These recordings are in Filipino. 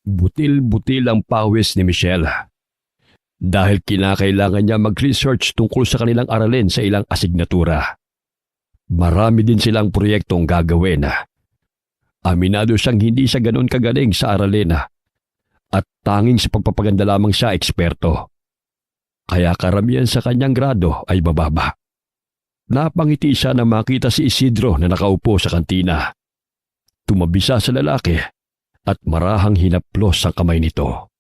Butil-butil ang pawis ni Michelle. Dahil kinakailangan niya mag-research tungkol sa kanilang aralin sa ilang asignatura. Marami din silang proyektong gagawin. Aminado siyang hindi siya ganoon kagaling sa aralin at tanging sa pagpapaganda lamang siya eksperto. Kaya karamihan sa kanyang grado ay bababa. Napangiti siya na makita si Isidro na nakaupo sa kantina. Tumabi siya sa lalaki at marahang hinaplos ang kamay nito.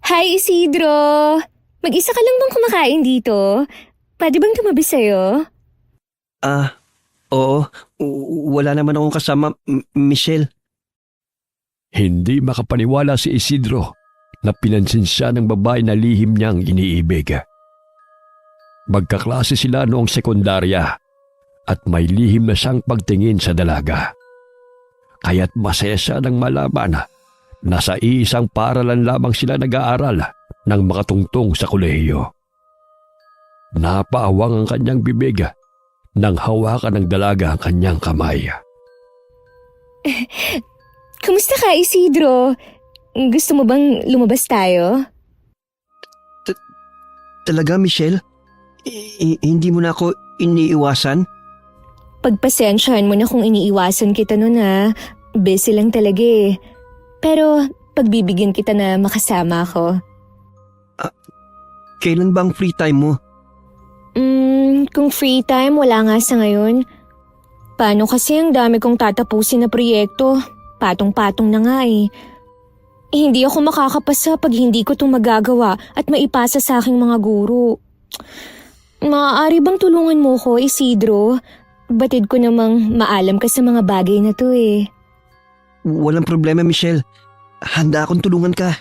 Hi Isidro! Mag-isa ka lang bang kumakain dito? Pwede bang tumabi sa'yo? Oo. Wala naman akong kasama, Michelle. Hindi makapaniwala si Isidro na pinansin siya ng babae na lihim niyang iniibig. Magkaklase sila noong sekundarya at may lihim na siyang pagtingin sa dalaga. Kaya't masaya siya nang malaman na sa iisang paaralan lamang sila nag-aaral nang makatungtong sa kolehiyo. Napaawang ang kanyang bibig nang hawakan ng dalaga ang kanyang kamay. Kumusta ka Isidro? Gusto mo bang lumabas tayo? Talaga, Michelle? Hindi mo na ako iniiwasan? Pagpasensyahan mo na kung iniiwasan kita nun Busy lang talaga eh. Pero pagbibigyan kita na makasama ako. Kailan ba ang free time mo? Kung free time, wala nga sa ngayon. Paano kasi ang dami kong tatapusin na proyekto? Patong-patong na nga eh. Hindi ako makakapasa pag hindi ko itong magagawa at maipasa sa aking mga guro. Maaari bang tulungan mo ko, Isidro? Batid ko namang maalam ka sa mga bagay na to eh. Walang problema, Michelle. Handa akong tulungan ka.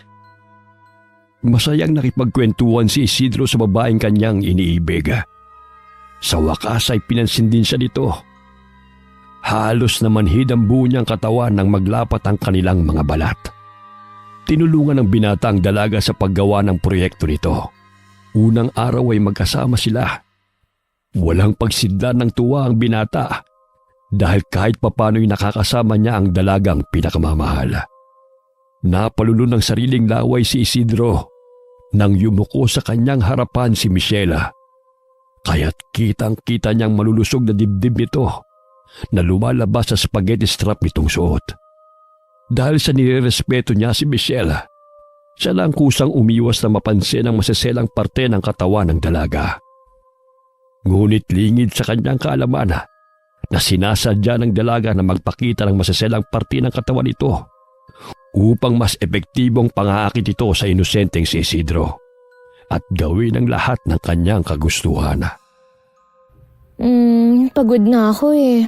Masayang nakipagkwentuhan si Isidro sa babaeng kanyang iniibig. Sa wakas ay pinansin din siya nito. Halos na manhid ang buo niyang katawan nang maglapat ang kanilang mga balat. Tinulungan ng binata ang dalaga sa paggawa ng proyekto nito. Unang araw ay magkasama sila. Walang pagsidlan ng tuwa ang binata dahil kahit papano'y nakakasama niya ang dalagang pinakamamahal. Napalulun ng sariling laway si Isidro nang yumuko sa kanyang harapan si Michelle. Kaya't kitang-kita niyang malulusog na dibdib nito na lumalabas sa spaghetti strap nitong suot. Dahil sa nirerespeto niya si Michelle, siya lang kusang umiwas na mapansin ang maseselang parte ng katawan ng dalaga. Ngunit lingid sa kanyang kaalaman na sinasadya ng dalaga na magpakita ng maseselang parte ng katawan nito upang mas epektibong pangaakit ito sa inosenteng si Isidro at gawin ang lahat ng kanyang kagustuhan. Pagod na ako eh.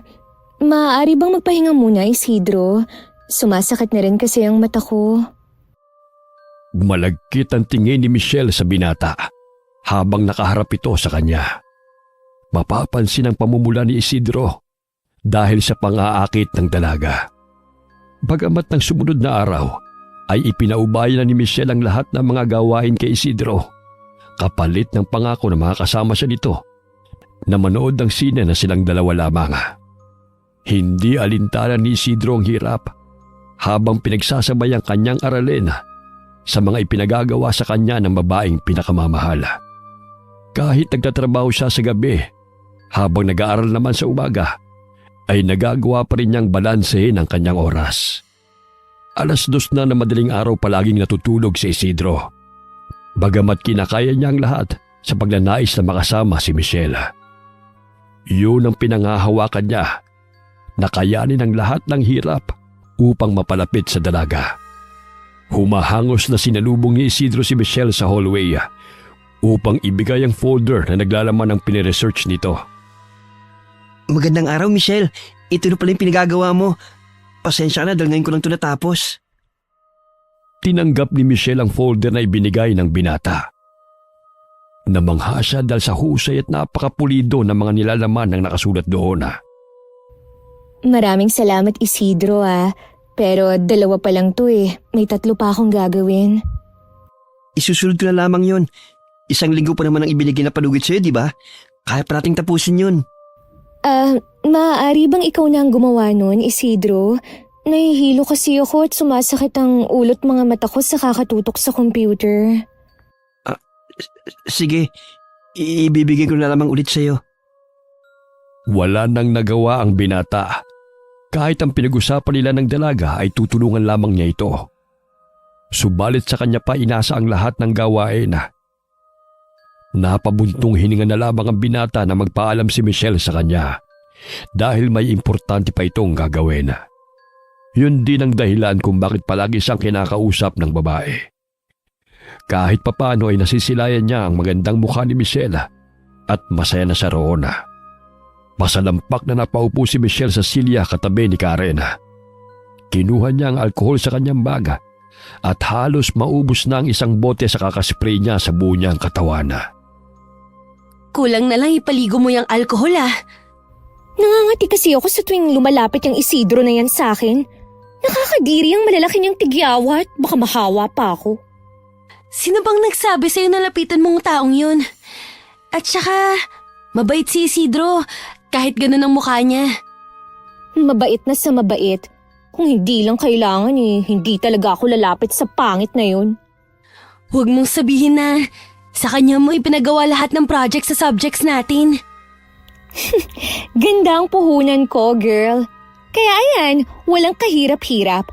Maaari bang magpahinga muna, Isidro? Sumasakit na rin kasi ang mata ko. Malagkit ang tingin ni Michelle sa binata habang nakaharap ito sa kanya. Mapapansin ang pamumula ni Isidro dahil sa pang-aakit ng dalaga. Bagamat ng sumunod na araw ay ipinaubaya na ni Michelle ang lahat ng mga gawain kay Isidro, kapalit ng pangako na makakasama siya nito na manood ng sine na silang dalawa lamang. Hindi alintana ni Isidro ang hirap habang pinagsasabay ang kanyang aralin sa mga ipinagagawa sa kanya ng babaeng pinakamamahal. Kahit nagtatrabaho siya sa gabi, habang nag-aaral naman sa umaga, ay nagagawa pa rin niyang balansehin ang kanyang oras. 2:00 na madaling araw palaging natutulog si Isidro. Bagamat kinakaya niya ang lahat sa pagnanais na makasama si Michelle. Yun ang pinangahawakan niya, nakayanin ang lahat ng hirap upang mapalapit sa dalaga. Humahangos na sinalubong ni Isidro si Michelle sa hallway upang ibigay ang folder na naglalaman ng piniresearch nito. Magandang araw, Michelle. Ito na pala yung pinagagawa mo. Pasensya na dahil ngayon ko lang ito natapos. Tinanggap ni Michelle ang folder na ibinigay ng binata. Namangha siya dahil sa husay at napakapulido ng mga nilalaman ng nakasulat doon. Maraming salamat Isidro pero 2 pa lang to eh. May 3 pa akong gagawin. Isusunod ko na lamang yon. 1 linggo pa naman ang ibinigay na palugit sa'yo, di ba? Kaya pa nating tapusin yun. Maaari bang ikaw na ang gumawa nun, Isidro? Nahihilo kasi ako at sumasakit ang ulot mga mata ko sa kakatutok sa computer. Sige, ibibigay ko na lamang ulit sa'yo. Wala nang nagawa ang binata. Kahit ang pinag-usapan nila ng dalaga ay tutulungan lamang niya ito. Subalit sa kanya pa inasa ang lahat ng gawain. Napabuntong hininga na lamang ang binata na magpaalam si Michelle sa kanya dahil may importante pa itong gagawin. Yun din ang dahilan kung bakit palagi siyang kinakausap ng babae. Kahit papano ay nasisilayan niya ang magandang mukha ni Michelle at masaya na siya roon. Masalampak na napaupo si Michelle sa silya katabi ni Karen. Kinuha niya ang alkohol sa kanyang baga at halos maubos na ang isang bote sa kakaspray niya sa buo niyang katawan. Kulang na lang ipaligo mo yung alkohol Nangangati kasi ako sa tuwing lumalapit yung Isidro na yan sa akin. Nakakadiri ang malalaki niyang tigyawat. Baka mahawa pa ako. Sino bang nagsabi sa'yo na lapitan mong taong yun? At saka, mabait si Isidro kahit ganun ang mukha niya. Mabait na sa mabait. Kung hindi lang kailangan hindi talaga ako lalapit sa pangit na yun. Huwag mong sabihin na sa kanya mo ipinagawa lahat ng project sa subjects natin. Ganda ang puhunan ko, girl. Kaya ayan, walang kahirap-hirap.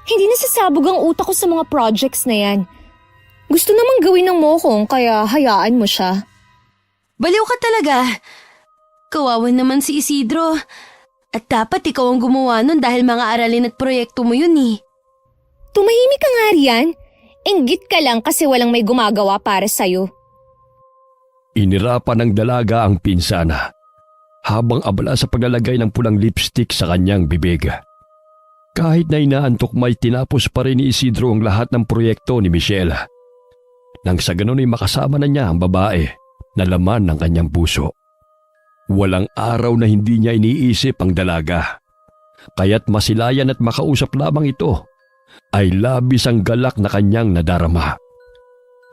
Hindi nasasabog ang utak ko sa mga projects na yan. Gusto namang gawin ng mokong kaya hayaan mo siya. Baliw ka talaga. Kawawan naman si Isidro. At dapat ikaw ang gumawa nun dahil mga aralin at proyekto mo yun Tumahimik ka nga riyan. Inggit ka lang kasi walang may gumagawa para sa'yo. Inirapan ng dalaga ang pinsana habang abala sa paglalagay ng pulang lipstick sa kanyang bibig. Kahit na inaantok may tinapos pa rin ni Isidro ang lahat ng proyekto ni Michelle. Nang sa ganun ay makasama na niya ang babae na laman ng kanyang puso. Walang araw na hindi niya iniisip ang dalaga. Kaya't masilayan at makausap lamang ito ay labis ang galak na kanyang nadarama.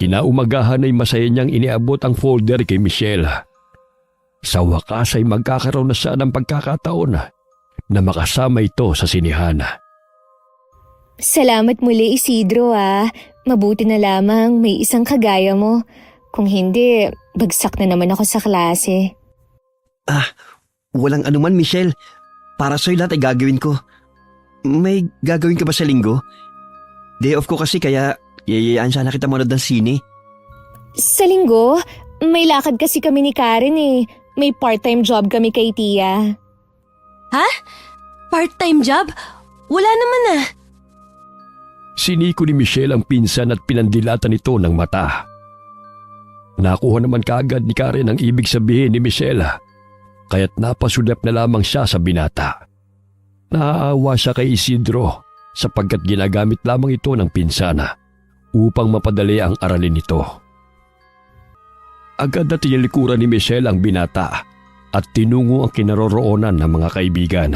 Kinaumagahan ay masaya niyang iniabot ang folder kay Michelle. Sa wakas ay magkakaroon na siya ng pagkakataon na makasama ito sa sinihan. Salamat muli, Isidro Mabuti na lamang may isang kagaya mo. Kung hindi, bagsak na naman ako sa klase. Walang anuman, Michelle. Para sa'yo lahat ay gagawin ko. May gagawin ka ba sa linggo? Day off ko kasi kaya yayayaan sana kita manood ng sine. Sa linggo, may lakad kasi kami ni Karen May part-time job kami kay Tia. Ha? Part-time job? Wala naman Siniko ni Michelle ang pinsan at pinandilatan ito ng mata. Nakuha naman kaagad ni Karen ang ibig sabihin ni Michelle, kaya't napasulyap na lamang siya sa binata. Naaawa siya kay Isidro sapagkat ginagamit lamang ito ng pinsana upang mapadali ang aralin nito. Agad na tinilikuran ni Michelle ang binata at tinungo ang kinaroroonan ng mga kaibigan.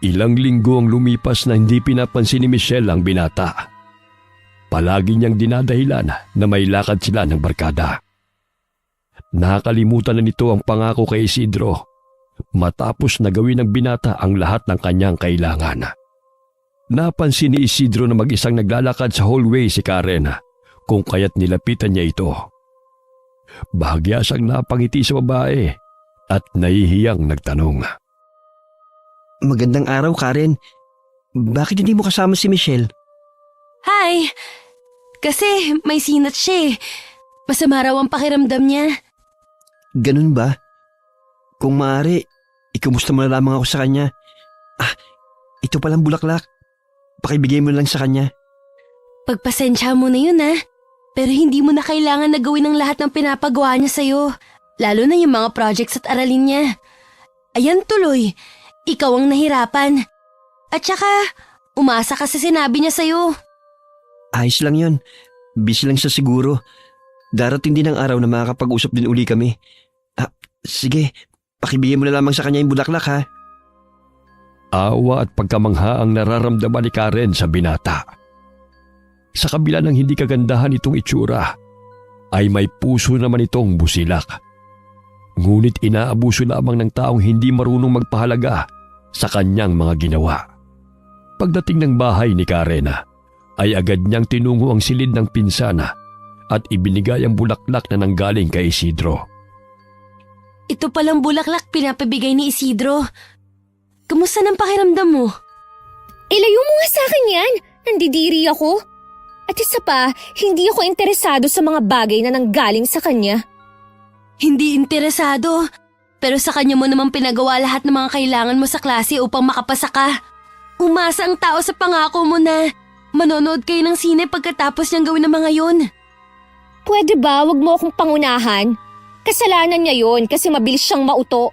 Ilang linggo ang lumipas na hindi pinapansin ni Michelle ang binata. Palagi niyang dinadahilan na may lakad sila ng barkada. Nakalimutan na nito ang pangako kay Isidro matapos na gawin ng binata ang lahat ng kanyang kailangan. Napansin ni Isidro na mag-isang naglalakad sa hallway si Karen kung kaya't nilapitan niya ito. Bahagya siyang napangiti sa babae at nahihiyang nagtanong. Magandang araw, Karen. Bakit hindi mo kasama si Michelle? Hi! Kasi may sinat siya Masama raw ang pakiramdam niya. Ganun ba? Kung maaari, ikumusta mo na lamang ako sa kanya. Ito palang bulaklak. Pakibigay mo lang sa kanya. Pagpasensya mo na yun Pero hindi mo na kailangan na gawin ang lahat ng pinapagawa niya sa'yo. Lalo na yung mga projects at aralin niya. Ayan tuloy, ikaw ang nahirapan. At saka, umasa ka sa sinabi niya sa'yo. Ayos lang yun. Busy lang siya siguro. Darating din ang araw na makakapag-usap din uli kami. Sige, pakibigay mo na lamang sa kanya yung bulaklak ha. Awa at pagkamangha ang nararamdaman ni Karen sa binata. Sa kabila ng hindi kagandahan itong itsura, ay may puso naman itong busilak. Ngunit inaabuso lamang ng taong hindi marunong magpahalaga sa kanyang mga ginawa. Pagdating ng bahay ni Karen, ay agad niyang tinungo ang silid ng pinsana at ibinigay ang bulaklak na nanggaling kay Isidro. Ito palang bulaklak pinapabigay ni Isidro. Kamusta ng pakiramdam mo? Ilayo mo nga sa akin yan. Nandidiri ako. At isa pa, hindi ako interesado sa mga bagay na nanggaling sa kanya. Hindi interesado. Pero sa kanya mo naman pinagawa lahat ng mga kailangan mo sa klase upang makapasa ka. Umasa ang tao sa pangako mo na manonood kayo ng sine pagkatapos niyang gawin ang mga yun. Pwede ba wag mo akong pangunahan? Kasalanan niya yon kasi mabilis siyang mauto.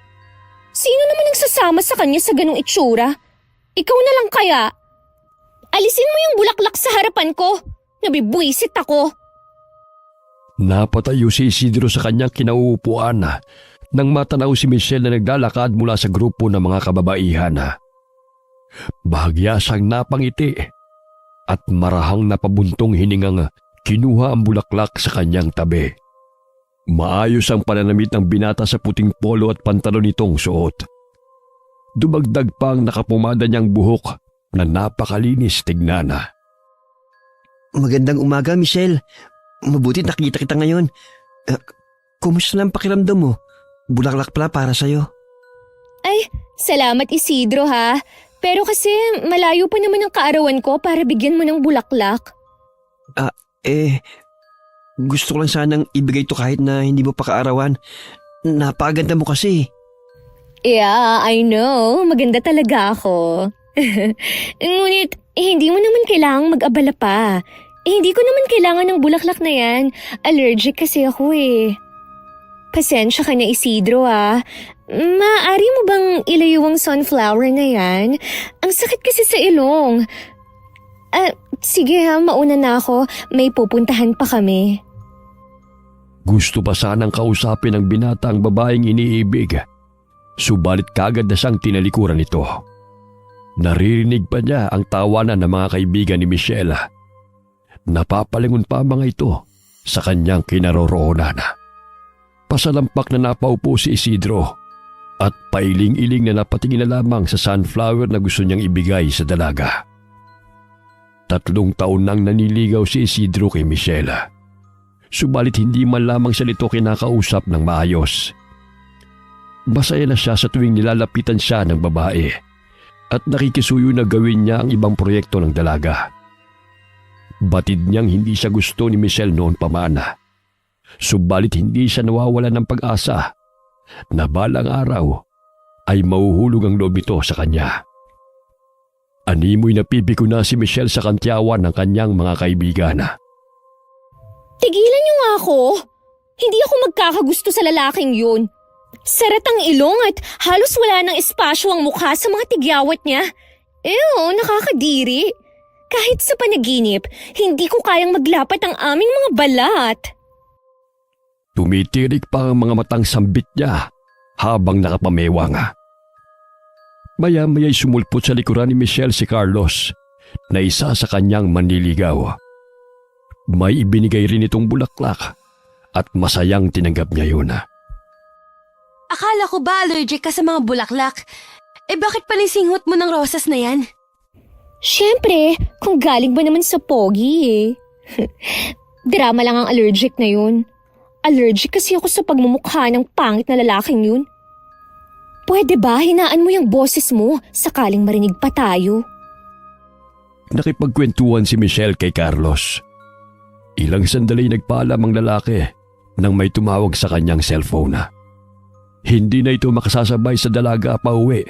Sino naman ang sasama sa kanya sa ganung itsura? Ikaw na lang kaya? Alisin mo yung bulaklak sa harapan ko. Nabibwisit ako. Napatayo si Isidro sa kanyang kinauupuan nang matanaw si Michelle na naglalakad mula sa grupo ng mga kababaihan. Bahagya siyang napangiti at marahang napabuntong hiningang kinuha ang bulaklak sa kanyang tabi. Maayos ang pananamit ng binata sa puting polo at pantalon nitong suot. Dumagdag pa ang nakapumada niyang buhok na napakalinis tignan. Magandang umaga, Michelle. Mabuti nakita kita ngayon. Kumusta na ang pakiramdam mo? Bulaklak pala para sa'yo. Ay, salamat Isidro ha. Pero kasi malayo pa naman ang kaarawan ko para bigyan mo ng bulaklak. Gusto ko lang sanang ibigay ito kahit na hindi mo pa kaarawan. Napakaganda mo kasi. Yeah, I know. Maganda talaga ako. Ngunit, hindi mo naman kailangang mag-abala pa. Hindi ko naman kailangan ng bulaklak na yan. Allergic kasi ako eh. Pasensya ka na Isidro ah. Maaari mo bang ilayo ang sunflower na yan? Ang sakit kasi sa ilong. Sige ha, mauna na ako. May pupuntahan pa kami. Gusto pa sanang kausapin ng binata ang babaeng iniibig. Subalit kagad na siyang tinalikuran nito. Naririnig pa niya ang tawanan ng mga kaibigan ni Michelle. Napapalingon pa ang mga ito sa kanyang kinaroroonan. Pasalampak na napaupo si Isidro at pailing-iling na napatingin na lamang sa sunflower na gusto niyang ibigay sa dalaga. 3 taon nang naniligaw si Isidro kay Michelle. Subalit hindi man lamang siya nito kinakausap ng maayos. Masaya na siya sa tuwing nilalapitan siya ng babae at nakikisuyo na gawin niya ang ibang proyekto ng dalaga. Batid niyang hindi siya gusto ni Michelle noon pa man. Subalit hindi siya nawawala ng pag-asa na balang araw ay mauhulog ang loob nito sa kanya. Animoy napipiko na si Michelle sa kantyawan ng kanyang mga kaibigan. Tigilan niyo nga ako. Hindi ako magkakagusto sa lalaking yun. Sarat ang ilong at halos wala ng espasyo ang mukha sa mga tigyawat niya. Ew, nakakadiri. Kahit sa panaginip, hindi ko kayang maglapat ang aming mga balat. Tumitirik pa ang mga matang sambit niya habang nakapamewang. Maya-maya'y sumulpot sa likuran ni Michelle si Carlos na isa sa kanyang manliligaw. May ibinigay rin itong bulaklak at masayang tinanggap niya yun. Akala ko ba allergic ka sa mga bulaklak? Bakit panisinghot mo ng rosas na yan? Siyempre, kung galing ba naman sa pogi eh. Drama lang ang allergic na yun. Allergic kasi ako sa pagmumukha ng pangit na lalaking yun. Pwede ba hinaan mo yung boses mo sakaling marinig pa tayo? Nakipagkwentuhan si Michelle kay Carlos. Ilang sandali nagpaalam ang lalaki nang may tumawag sa kanyang cellphone. Hindi na ito makasasabay sa dalaga pauwi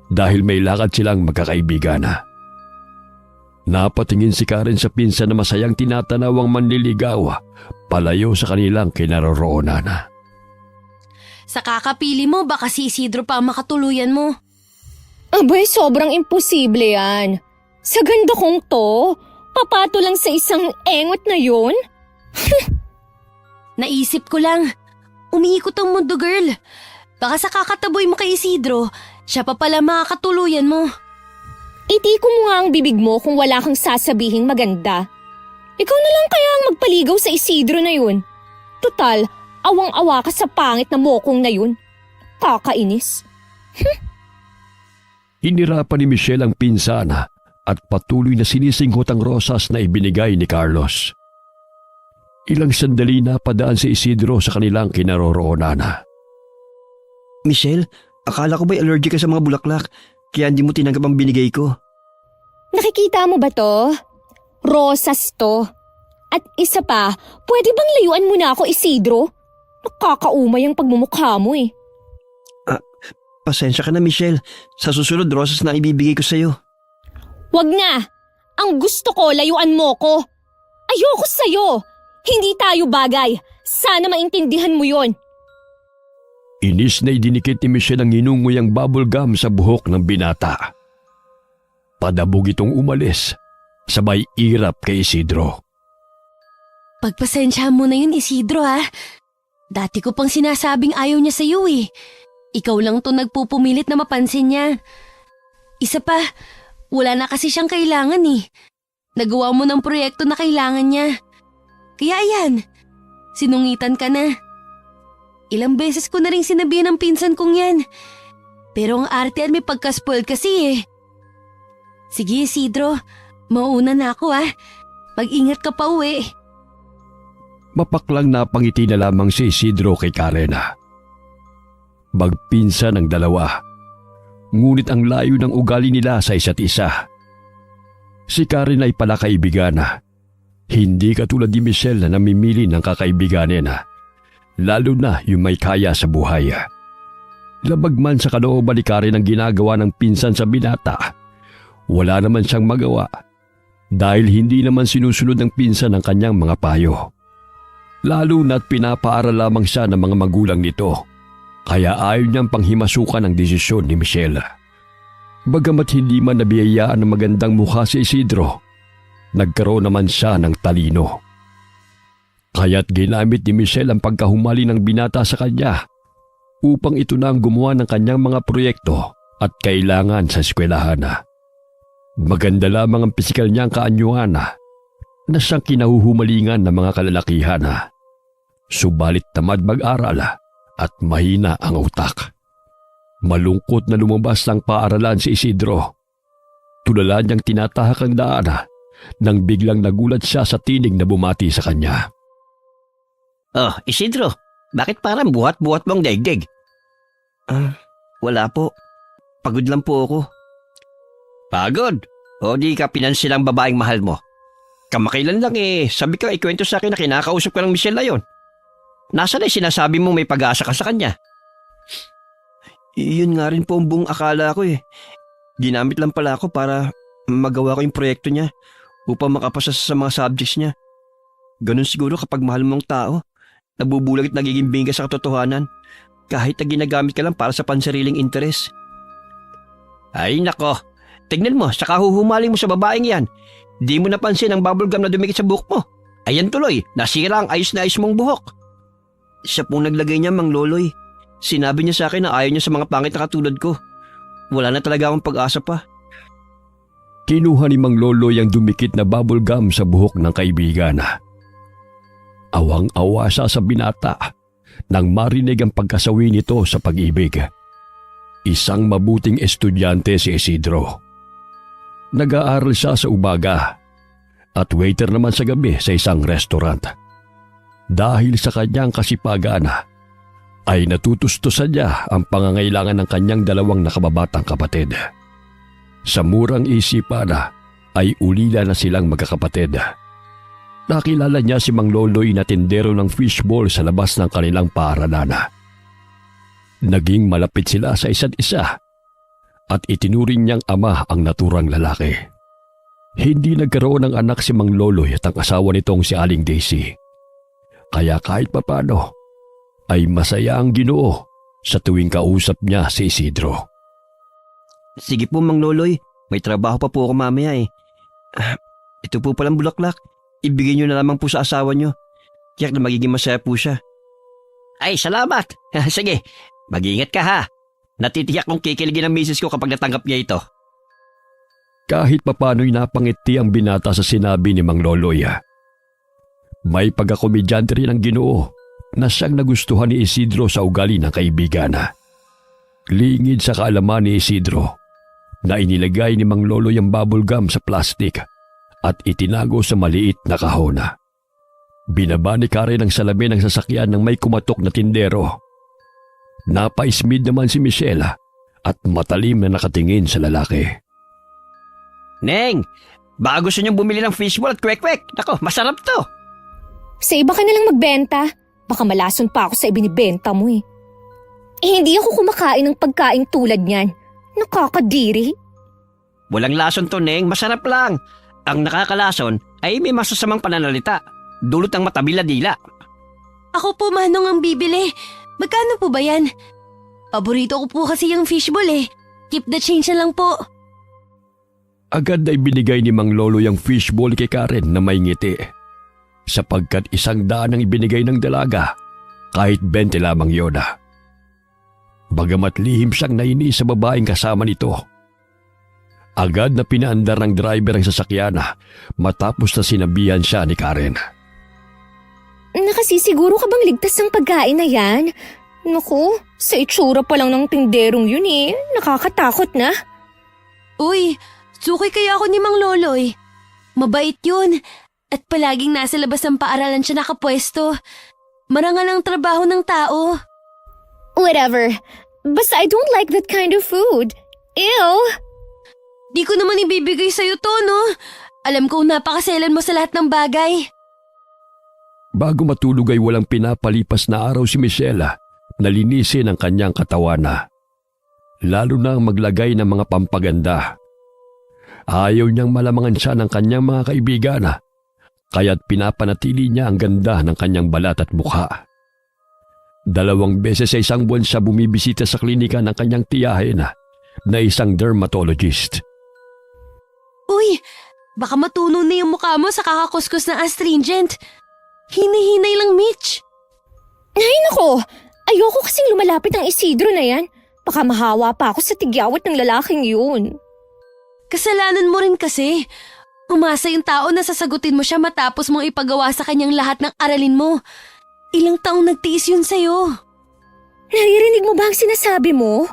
dahil may lakad silang magkakaibigan. Napatingin si Karen sa pinsan na masayang tinatanaw ang manliligaw palayo sa kanilang kinaroroonan. Sa kakapili mo, baka si Isidro pa ang makatuluyan mo. Abay, sobrang imposible yan. Sa ganda kong to, papato lang sa isang engot na yun? Naisip ko lang, umiikot ang mundo girl. Baka sa kakataboy mo kay Isidro, siya pa pala makakatuluyan mo. Itiko mo nga ang bibig mo kung wala kang sasabihing maganda. Ikaw na lang kaya ang magpaligaw sa Isidro na yun. Total, awang-awa ka sa pangit na mokong na yun. Kakainis. Hinirapan ni Michelle ang pinsana at patuloy na sinisingkot ang rosas na ibinigay ni Carlos. Ilang sandali na padaan si Isidro sa kanilang kinaroroonan. Michelle, akala ko ba'y allergic ka sa mga bulaklak, kaya hindi mo tinanggap ang binigay ko. Nakikita mo ba to? Rosas to. At isa pa, pwede bang layuan mo na ako, Isidro? Nakakaumay ang pagmumukha mo eh. Pasensya ka na, Michelle. Sa susunod, rosas na ibibigay ko sa'yo. Wag na! Ang gusto ko, layuan mo ko. Ayoko sa'yo. Hindi tayo bagay. Sana maintindihan mo yon. Inis na idinikit ni Michelle ang hinunguyang bubble gum sa buhok ng binata. Padabog itong umalis, sabay irap kay Isidro. Pagpasensya mo na yun, Isidro ha. Dati ko pang sinasabing ayaw niya sa'yo eh. Ikaw lang to nagpupumilit na mapansin niya. Isa pa, wala na kasi siyang kailangan eh. Nagawa mo ng proyekto na kailangan niya. Kaya ayan, sinungitan ka na. Ilang beses ko na rin sinabihan ng pinsan kong yan. Pero ang artean may pagka-spoiled kasi eh. Sige Isidro, mauuna na ako ah. Mag-ingat ka pa uwi. Mapaklang napangiti na lamang si Isidro kay Karena. Magpinsan ang dalawa, ngunit ang layo ng ugali nila sa isa't isa. Si Karen ay pala kaibigan na. Hindi katulad ni Michelle na namimili ng kakaibiganin na, lalo na yung may kaya sa buhay. Labag man sa kalooban ni Karen ang ginagawa ng pinsan sa binata, wala naman siyang magawa dahil hindi naman sinusunod ng pinsan ang kanyang mga payo. Lalo na't pinapaaral lamang siya ng mga magulang nito, kaya ayaw niyang panghimasukan ang desisyon ni Michelle. Bagamat hindi man nabiyayaan ng magandang mukha si Isidro, nagkaroon naman siya ng talino. Kaya't ginamit ni Michelle ang pagkahumali ng binata sa kanya upang ito na ang gumawa ng kanyang mga proyekto at kailangan sa eskwelahan. Maganda lamang ang pisikal niyang kaanyuan na siyang kinahuhumalingan ng mga kalalakihan. Subalit tamad mag-aral at mahina ang utak. Malungkot na lumabas ng paaralan si Isidro. Tulala niyang tinatahak ang daan nang biglang nagulat siya sa tinig na bumati sa kanya. Oh, Isidro, bakit parang buhat-buhat mong daigdig? Wala po. Pagod lang po ako. Pagod? O di ka pinansin ang babaeng mahal mo? Kamakailan lang sabi ka ikwento sa akin na kinakausap ka ng Michelle na yun. Nasaan ay sinasabi mo may pag-asa ka sa kanya? Yun nga rin po ang buong akala ko Ginamit lang pala ako para magawa ko yung proyekto niya upang makapasa sa mga subjects niya. Ganun siguro kapag mahal mong tao, nabubulag at nagiging binga sa katotohanan kahit na ginagamit ka lang para sa pansariling interes. Ay nako, tignan mo, saka huhumaling mo sa babaeng yan. Di mo napansin ang bubblegum na dumikit sa buhok mo. Ayan tuloy, nasira ang ayos na ayos mong buhok. Siya pong naglagay niya, Mang Loloy. Sinabi niya sa akin na ayaw niya sa mga pangit na katulad ko. Wala na talaga akong pag-asa pa. Kinuha ni Mang Loloy ang dumikit na bubblegum sa buhok ng kaibigan. Awang-awa siya sa binata nang marinig ang pagkasawi nito sa pag-ibig. Isang mabuting estudyante si Isidro. Nag-aaral siya sa umaga at waiter naman sa gabi sa isang restaurant. Dahil sa kanyang kasipagan ay natutustusan niya ang pangangailangan ng kanyang dalawang nakababatang kapatid. Sa murang isipan ay ulila na silang magkakapatid. Nakilala niya si Mang Loloy na tindero ng fishball sa labas ng kanilang paaralan. Naging malapit sila sa isa't isa at itinuring niyang ama ang naturang lalaki. Hindi nagkaroon ng anak si Mang Loloy at ang asawa nitong si Aling Daisy. Kaya kahit papano ay masaya ang Ginoo sa tuwing kausap niya si Isidro. Sige po, Mang Loloy. May trabaho pa po ako mamaya Ito po palang bulaklak. Ibigay niyo na lamang po sa asawa niyo. Tiyak na magiging masaya po siya. Ay, salamat. Sige, mag-ingat ka ha. Natitiyak kong kikiligin ang misis ko kapag natanggap niya ito. Kahit papano'y napangiti ang binata sa sinabi ni Mang Loloy. May pagkakomedyante rin ang Ginoo na siyang nagustuhan ni Isidro sa ugali ng kaibigan. Lingid sa kaalaman ni Isidro, na inilagay ni Mang Lolo yung bubble gum sa plastic at itinago sa maliit na kahon. Binaba ni Karen ang salamin ng sasakyan ng may kumatok na tindero. Napaismid naman si Michelle at matalim na nakatingin sa lalaki. Neng, baka gusto niyong bumili ng fishball at kwek-kwek. Nako, masarap to. Sa iba ka na lang magbenta. Baka malason pa ako sa ibinibenta mo eh. Hindi ako kumakain ng pagkain tulad niyan. Nakakadiri. Walang lason to, Neng. Masarap lang. Ang nakakalason ay may masasamang pananalita. Dulot ng matabila-dila. Ako po, Manong, ang bibili. Magkano po ba yan? Paborito ko po kasi yung fishball eh. Keep the change na lang po. Agad ay binigay ni Mang Lolo yung fishball kay Karen na may ngiti. Sapagkat 100 ang ibinigay ng dalaga, kahit 20 lamang yun. Bagamat lihim siyang nainis sa babaeng kasama nito. Agad na pinaandar ng driver ang sasakyan matapos na sinabihan siya ni Karen. Nakasisiguro ka bang ligtas ang pagkain na yan? Naku, sa itsura pa lang ng tinderong yun eh. Nakakatakot na. Uy, suki kaya ako ni Mang Loloy. Mabait yun. At palaging nasa labas ng paaralan siya nakapwesto. Marangal ang trabaho ng tao. Whatever. Basta I don't like that kind of food. Ew. Di ko naman ibibigay sa'yo to, no? Alam ko napakaselan mo sa lahat ng bagay. Bago matulog ay walang pinapalipas na araw si Michelle na linisin ang kanyang katawan. Lalo na ang maglagay ng mga pampaganda. Ayaw niyang malamangan siya ng kanyang mga kaibigan, kaya't pinapanatili niya ang ganda ng kanyang balat at mukha. 2 beses sa isang buwan siya bumibisita sa klinika ng kanyang tiyahin na isang dermatologist. Uy, baka matuno na yung mukha mo sa kakakuskus ng astringent. Hinihinay lang, Mitch. Ay nako, ayoko kasing lumalapit ang Isidro na yan. Baka mahawa pa ako sa tigyawat ng lalaking yun. Kasalanan mo rin kasi. Umasa yung tao na sasagutin mo siya matapos mong ipagawa sa kanyang lahat ng aralin mo. Ilang taong nagtiis yun sa'yo. Naririnig mo ba ang sinasabi mo?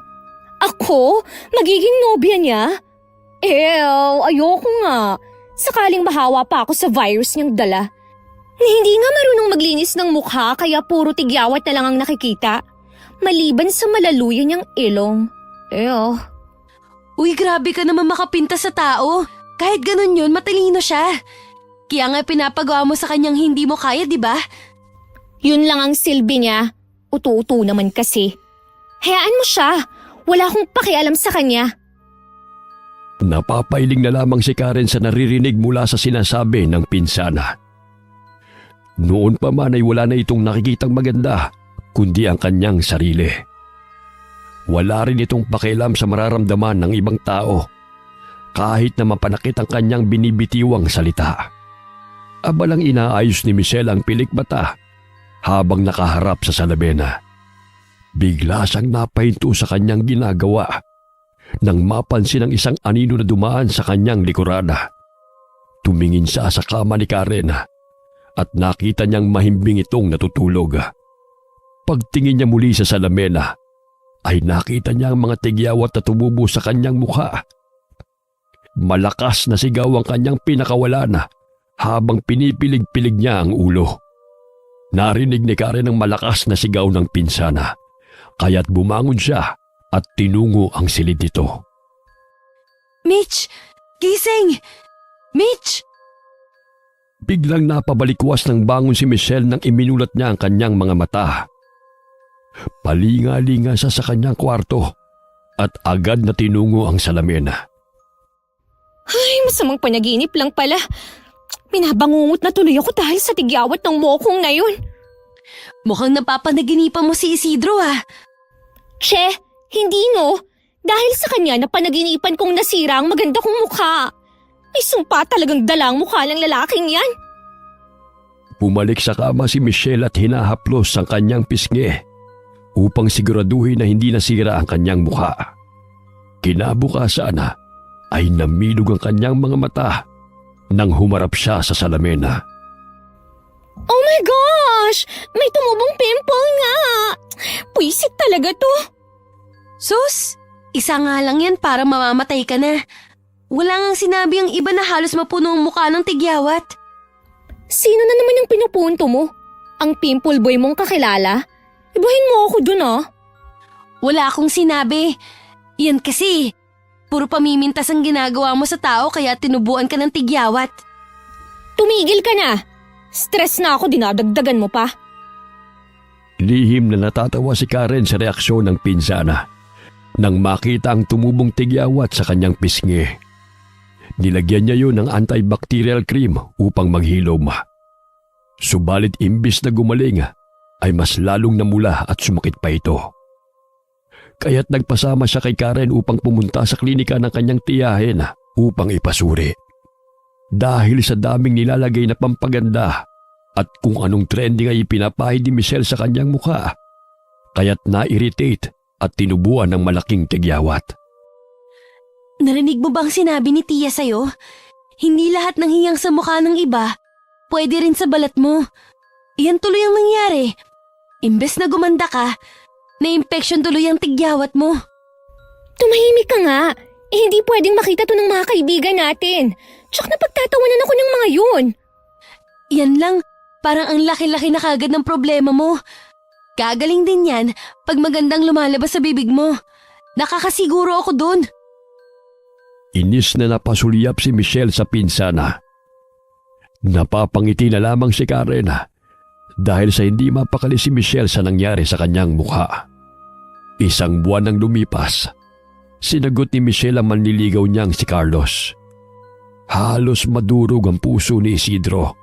Ako? Magiging nobya niya? Ew, ayoko nga. Sakaling mahawa pa ako sa virus niyang dala. Hindi nga marunong maglinis ng mukha kaya puro tigyawat na lang ang nakikita. Maliban sa malaluyan niyang ilong. Ew. Uy, grabe ka naman makapinta sa tao. Kahit ganun yun, matalino siya. Kaya nga pinapagawa mo sa kanyang hindi mo kaya, di ba? Yun lang ang silbi niya. Utu-utu naman kasi. Hayaan mo siya. Wala akong pakialam sa kanya. Napapailing na lamang si Karen sa naririnig mula sa sinasabi ng pinsana. Noon pa man ay wala na itong nakikitang maganda, kundi ang kanyang sarili. Wala rin itong pakialam sa mararamdaman ng ibang tao, kahit na mapanakit ang kanyang binibitiwang salita. Abalang inaayos ni Michelle ang pilik mata habang nakaharap sa salamena. Bigla siyang napahinto sa kanyang ginagawa nang mapansin ang isang anino na dumaan sa kanyang likuran. Tumingin siya sa kama ni Karen at nakita niyang mahimbing itong natutulog. Pagtingin niya muli sa salamena, ay nakita niya ang mga tigyawat na tumubo sa kanyang mukha. Malakas na sigaw ang kanyang pinakawalan habang pinipilig-pilig niya ang ulo. Narinig ni Karen ang malakas na sigaw ng pinsana, kaya't bumangon siya at tinungo ang silid nito. Mitch! Gising! Mitch! Biglang napabalikwas ng bangon si Michelle nang iminulat niya ang kanyang mga mata. Palinga-linga siya sa kanyang kwarto at agad na tinungo ang salamena. Ay, masamang panaginip lang pala. Binabangungot na tuloy ako dahil sa tigyawat ng mokong na yun. Mukhang napapanaginipan mo si Isidro Che, hindi no. Dahil sa kanya napanaginipan kong nasira ang maganda kong mukha. May sumpa talagang dalang mukha ng lalaking yan. Bumalik sa kama si Michelle at hinahaplos ang kanyang pisngi upang siguraduhin na hindi nasira ang kanyang mukha. Kinabukasan ay namilog ang kanyang mga mata nang humarap siya sa salamena. Oh my gosh! May tumubong pimple nga! Puisit talaga to. Sus! Isa nga lang yan para mamamatay ka na. Wala ngang sinabi ang iba na halos mapuno ang mukha ng tigyawat. Sino na naman yung pinupunto mo? Ang pimple boy mong kakilala? Ibahin mo ako dun ah. Wala akong sinabi. Yan kasi, puro pamimintas ang ginagawa mo sa tao kaya tinubuan ka ng tigyawat. Tumigil ka na. Stress na ako, dinadagdagan mo pa. Lihim na natatawa si Karen sa reaksyon ng pinsana nang makita ang tumubong tigyawat sa kanyang pisngi. Nilagyan niya yun ng antibacterial cream upang maghilom. Subalit imbis na gumaling ay mas lalong namula at sumakit pa ito. Kaya't nagpasama siya kay Karen upang pumunta sa klinika ng kanyang tiyahin upang ipasuri. Dahil sa daming nilalagay na pampaganda at kung anong trending ay ipinapahid ni Michelle sa kanyang mukha, kaya't na-irritate at tinubuan ng malaking tigyawat. Narinig mo bang sinabi ni Tia sa'yo? Hindi lahat ng hiyang sa mukha ng iba, pwede rin sa balat mo. Iyan tuloy ang nangyari. Imbes na gumanda ka, na-infection tuloy ang tigyawat mo. Tumahimik ka nga. Hindi pwedeng makita to ng mga kaibigan natin. Tsaka napagtatawanan ako ng mga yun. Yan lang, parang ang laki-laki na kagad ng problema mo. Gagaling din yan pag magandang lumalabas sa bibig mo. Nakakasiguro ako dun. Inis na napasulyap si Michelle sa pinsana. Napapangiti na lamang si Karen dahil sa hindi mapakali si Michelle sa nangyari sa kanyang mukha. Isang buwan nang lumipas, sinagot ni Michelle ang manliligaw niyang si Carlos. Halos madurog ang puso ni Isidro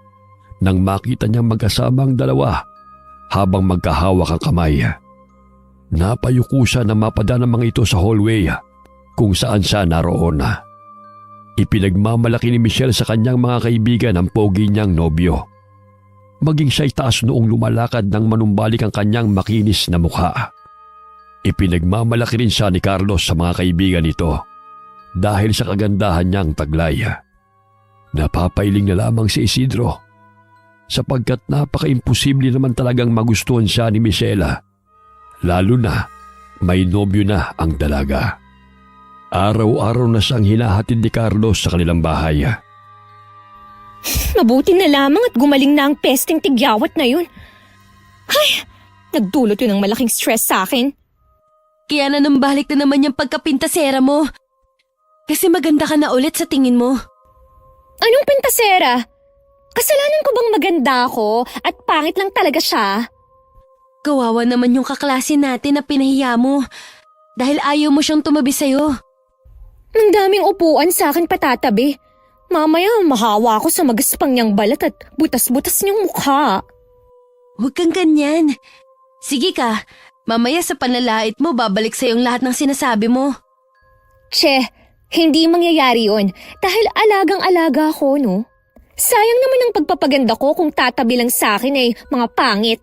nang makita niyang magkasama ang dalawa habang magkahawak ang kamay. Napayuko siya na mapadana mga ito sa hallway kung saan siya naroon. Ipinagmamalaki ni Michelle sa kanyang mga kaibigan ang pogi niyang nobyo. Maging siya'y taas noong lumalakad nang manumbalik ang kanyang makinis na mukha. Ipinagmamalaki rin siya ni Carlos sa mga kaibigan nito dahil sa kagandahan niyang taglay. Napapailing na lamang si Isidro sapagkat napaka-imposible naman talagang magustuhan siya ni Michelle, lalo na may nobyo na ang dalaga. Araw-araw na siyang hinahatid ni Carlos sa kanilang bahay. Mabuti na lamang at gumaling na ang pesting tigyawat na yun. Ay, nagdulot yun ng malaking stress sa akin. Kaya nanambalik na naman yung pagkapintasera mo. Kasi maganda ka na ulit sa tingin mo. Anong pintasera? Kasalanan ko bang maganda ako at pangit lang talaga siya? Kawawa naman yung kaklase natin na pinahiya mo dahil ayaw mo siyang tumabi sa'yo. Ang daming upuan sa akin patatabi. Mamaya mahawa ako sa magaspang niyang balat at butas-butas niyang mukha. Huwag kang ganyan. Sige ka, mamaya sa panlalait mo babalik sa yung lahat ng sinasabi mo. Che, hindi mangyayari yun dahil alagang-alaga ako, no? Sayang naman ang pagpapaganda ko kung tatabi lang sa akin ay mga pangit.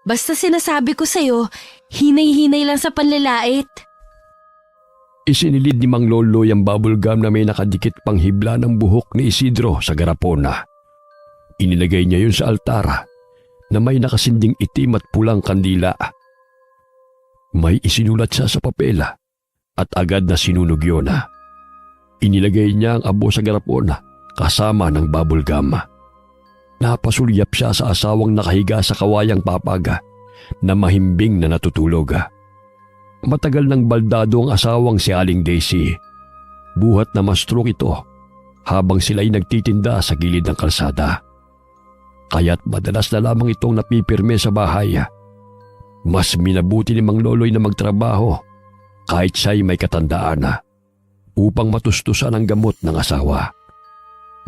Basta sinasabi ko sa'yo, hinay-hinay lang sa panlalait. Isinilid ni Mang Loloy ang bubble gum na may nakadikit pang hibla ng buhok ni Isidro sa garapona. Inilagay niya yun sa altara na may nakasinding itim at pulang kandila. May isinulat siya sa papel at agad na sinunog yun. Inilagay niya ang abo sa garapona kasama ng bubble gum. Napasulyap siya sa asawang nakahiga sa kawayang papag na mahimbing na natutulog. Matagal nang baldado ang asawang si Aling Daisy. Buhat na ma-stroke ito habang sila'y nagtitinda sa gilid ng kalsada. Kaya't madalas na lamang itong napipirme sa bahay. Mas minabuti ni Mang Loloy na magtrabaho kahit siya'y may katandaan upang matustusan ang gamot ng asawa.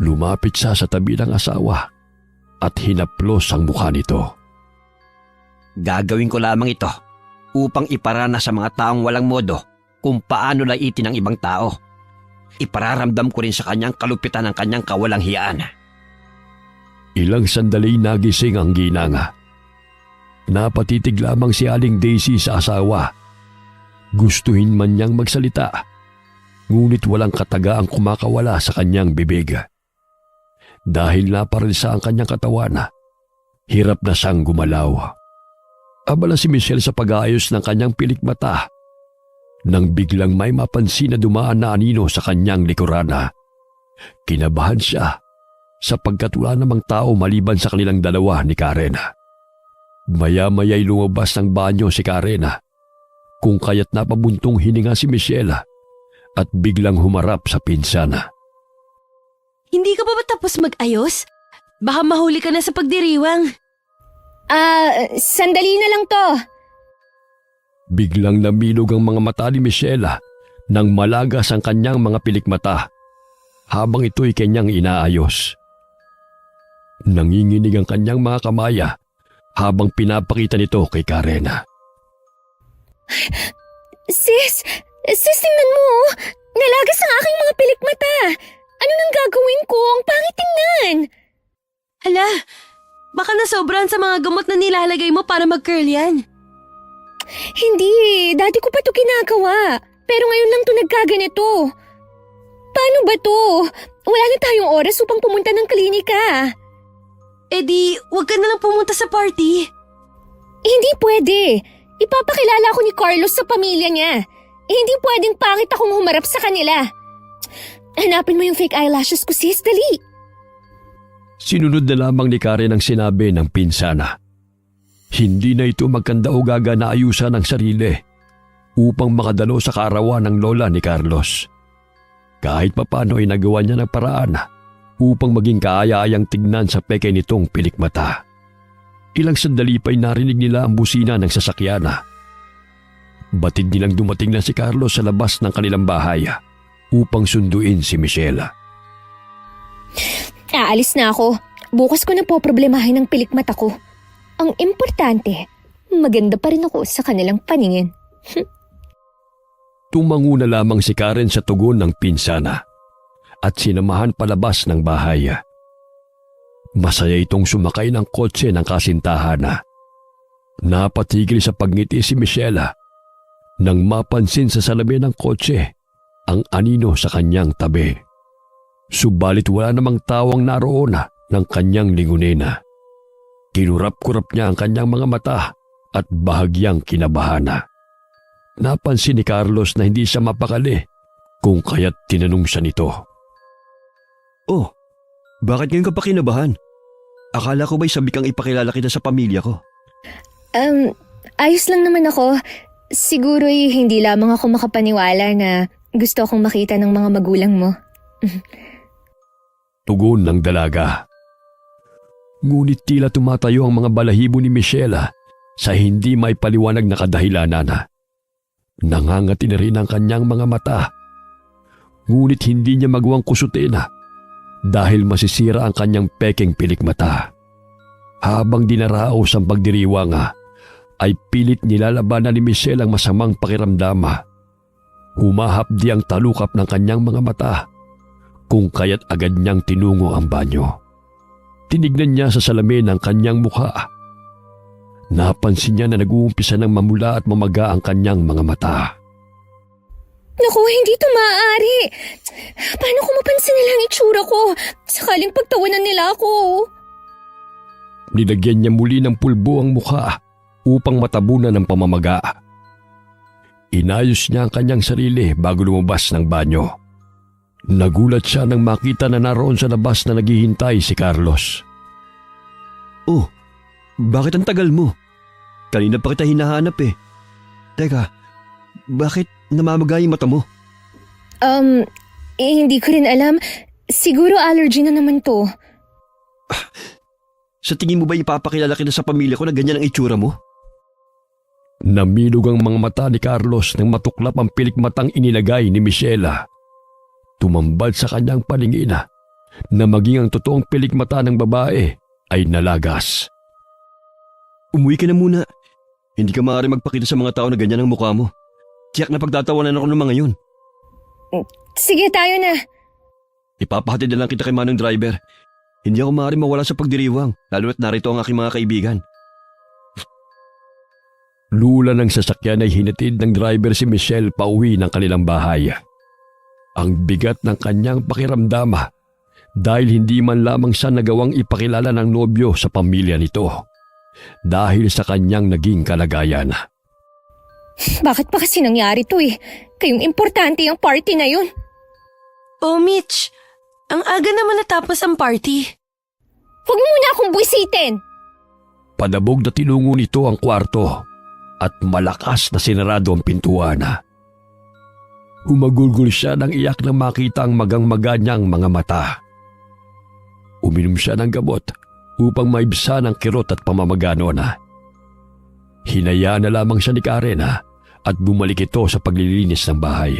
Lumapit siya sa tabi ng asawa at hinaplos ang mukha nito. Gagawin ko lamang ito upang iparana sa mga taong walang modo kung paano laitin ang ibang tao. Ipararamdam ko rin sa kanyang kalupitan ang kanyang kawalang hiyaan. Ilang sandali nagising ang ginanga. Napatitig lamang si Aling Daisy sa asawa. Gustuhin man niyang magsalita, ngunit walang kataga ang kumakawala sa kanyang bibig. Dahil naparilsa ang kanyang katawan, hirap na siyang gumalaw. Abala si Michelle sa pag-aayos ng kanyang pilikmata. Nang biglang may mapansin na dumaan na anino sa kanyang likurana, kinabahan siya sapagkat wala namang tao maliban sa kanilang dalawa ni Karen. Maya-maya'y lumabas ng banyo si Karen, kung kaya't napabuntong hininga si Michelle at biglang humarap sa pinsana. Hindi ka pa ba tapos mag-ayos? Baka mahuli ka na sa pagdiriwang. Sandali na lang to. Biglang namilog ang mga mata ni Michelle nang malagas ang kanyang mga pilikmata habang ito'y kanyang inaayos. Nanginginig ang kanyang mga kamaya habang pinapakita nito kay Karen. Sis, tingnan mo. Nalagas ang aking mga pilikmata. Ano nang gagawin ko? Ang pangit tingnan. Hala, baka nasobran sa mga gamot na nilalagay mo para mag-curl yan. Hindi, dati ko pa to ginagawa. Pero ngayon lang to nagkaganito. Paano ba to? Wala na tayong oras upang pumunta ng klinika. Eh di, huwag ka na lang pumunta sa party. Hindi pwede. Ipapakilala ako ni Carlos sa pamilya niya. Hindi pwedeng pangit akong humarap sa kanila. Hanapin mo yung fake eyelashes ko, sis. Dali. Sinunod na lamang ni Karen ang sinabi ng pinsana. Hindi na ito magkandaugaga na ayusan ang sarili upang makadalo sa kaarawan ng lola ni Carlos. Kahit papano ay nagawa niya ng paraan upang maging kaaya-ayang tignan sa peke nitong pilikmata. Ilang sandali pa'y narinig nila ang busina ng sasakyan. Batid nilang dumating na si Carlos sa labas ng kanilang bahay upang sunduin si Michelle. Aalis na ako. Bukas ko na po problemahin ang pilikmata ko. Ang importante, maganda pa rin ako sa kanilang paningin. Tumango na lamang si Karen sa tugon ng pinsana at sinamahan palabas ng bahay. Masaya itong sumakay ng kotse ng kasintahan. Napatigil sa pagngiti si Michelle nang mapansin sa salamin ng kotse ang anino sa kanyang tabi. Subalit wala namang tawang naroon ng kanyang lingunina. Kinurap-kurap niya ang kanyang mga mata at bahagyang kinabahan. Napansin ni Carlos na hindi siya mapakali kung kaya't tinanong siya nito. Oh, bakit ngayon ka pa kinabahan? Akala ko ba'y sabi kang ipakilala kita sa pamilya ko? Ayos lang naman ako. Siguro'y hindi lamang ako makapaniwala na gusto akong makita ng mga magulang mo. Tugon ng dalaga. Ngunit tila tumatayo ang mga balahibo ni Michelle sa hindi may paliwanag na kadahilanan. Nangangati na rin ang kanyang mga mata. Ngunit hindi niya magawang kusutin dahil masisira ang kanyang pekeng pilikmata. Habang dinaraos ang pagdiriwang ay pilit nilalabanan ni Michelle ang masamang pakiramdam. Humahapdi ang talukap ng kanyang mga mata kung kaya't agad niyang tinungo ang banyo. Tinignan niya sa salamin ang kanyang mukha. Napansin niya na nag-uumpisa ng mamula at mamaga ang kanyang mga mata. Naku, hindi ito maaari. Paano ko mapansin nila ang itsura ko? Sakaling pagtawanan nila ako. Nilagyan niya muli ng pulbo ang mukha upang matabunan ng pamamaga. Inayos niya ang kanyang sarili bago lumabas ng banyo. Nagulat siya nang makita na naroon sa labas na naghihintay si Carlos. Oh, bakit ang tagal mo? Kanina pa kita hinahanap eh. Teka, bakit namamaga yung mata mo? Hindi ko rin alam. Siguro allergy na naman to. Sa tingin mo ba ipapakilala kita sa pamilya ko na ganyan ang itsura mo? Namilog ang mga mata ni Carlos nang matuklap ang pilikmatang inilagay ni Michelle. Tumambad sa kanyang paningin na maging ang totoong pilikmata ng babae ay nalagas. Umuwi ka na muna. Hindi ka maaari magpakita sa mga tao na ganyan ang mukha mo. Tiyak na pagtatawanan ako ng mga yun. Sige, tayo na. Ipapahatid na lang kita kay Manong Driver. Hindi ako maaari mawala sa pagdiriwang, lalo at narito ang aking mga kaibigan. Lula ng sasakyan ay hinatid ng driver si Michelle pauwi ng kanilang bahay. Ang bigat ng kanyang pakiramdam dahil hindi man lamang siya nagawang ipakilala ng nobyo sa pamilya nito dahil sa kanyang naging kalagayan. Bakit pa kasi nangyari to eh? Kayong importante ang party na yun. Oh, Mitch, ang aga naman natapos ang party. Huwag mo muna akong buwisitin! Padabog na tinungo nito ang kwarto at malakas na sinarado ang pintuan. Humagulgol siya ng iyak nang makita ang magang-maga niyang mga mata. Uminom siya ng gamot upang maibsan ang kirot at pamamagano na. Hinayaan na lamang siya ni Karen at bumalik ito sa paglilinis ng bahay.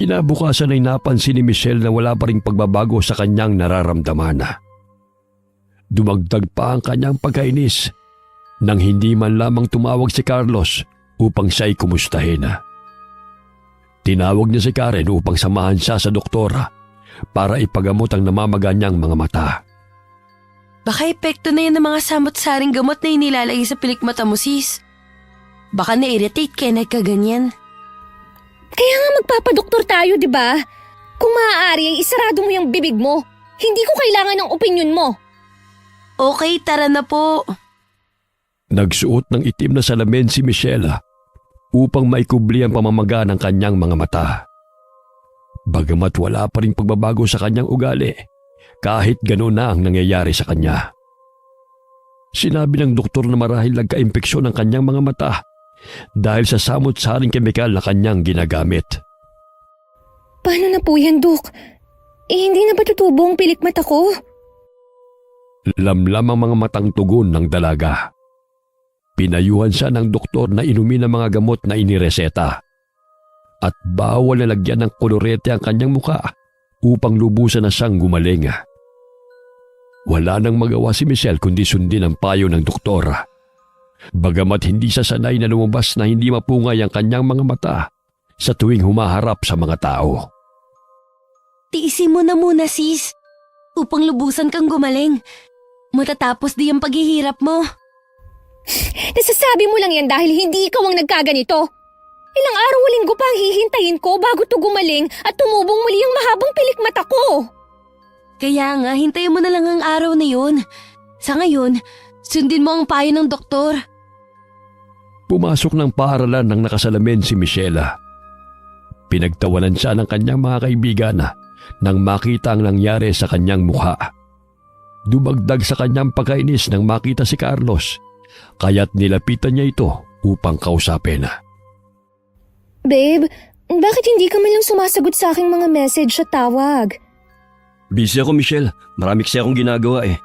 Kinabukasan ay napansin ni Michelle na wala pa ring pagbabago sa kanyang nararamdaman. Dumagdag pa ang kanyang pagkainis nang hindi man lamang tumawag si Carlos upang siya'y kumustahin. Tinawag niya si Karen upang samahan siya sa doktora para ipagamot ang namamaga niyang mga mata. Baka epekto na yan ng mga samot-saring gamot na inilalagay sa pilikmata mo, sis. Baka na-irritate kaya nagkaganyan. Kaya nga magpapadoktor tayo, di ba? Kung maaari ay isarado mo yung bibig mo. Hindi ko kailangan ng opinyon mo. Okay, tara na po. Nagsuot ng itim na salamin si Michelle upang maikubli ang pamamaga ng kanyang mga mata. Bagamat wala pa ring pagbabago sa kanyang ugali, kahit gano'n na ang nangyayari sa kanya. Sinabi ng doktor na marahil nagka-impeksyon ang kanyang mga mata dahil sa samot-saring kemikal na kanyang ginagamit. Paano na po yan, Dok? Hindi na ba tutubo ang pilikmata ko? Lamlam ang mga matang tugon ng dalaga. Pinayuhan siya ng doktor na inumin ang mga gamot na inireseta at bawal na lagyan ng kolorete ang kanyang muka upang lubusan na siyang gumaling. Wala nang magawa si Michelle kundi sundin ang payo ng doktor. Bagamat hindi siya sanay na lumabas na hindi mapungay ang kanyang mga mata sa tuwing humaharap sa mga tao. Tiisin mo na muna, sis. Upang lubusan kang gumaling. Matatapos di ang paghihirap mo. Nasasabi mo lang yan dahil hindi ikaw ang nagkaganito. Ilang araw o linggo pa ang hihintayin ko bago to gumaling at tumubong muli ang mahabang pilikmata ko. Kaya nga, hintayin mo na lang ang araw na yun. Sa ngayon, sundin mo ang payo ng doktor. Pumasok ng paaralan ng nakasalamin si Michelle. Pinagtawanan siya ng kanyang mga kaibigan nang makita ang nangyari sa kanyang mukha. Dumagdag sa kanyang pagkainis nang makita si Carlos, kaya't nilapitan niya ito upang kausapin. Babe, bakit hindi ka man lang sumasagot sa aking mga message at tawag? Busy ako, Michelle. Marami kasi akong ginagawa eh.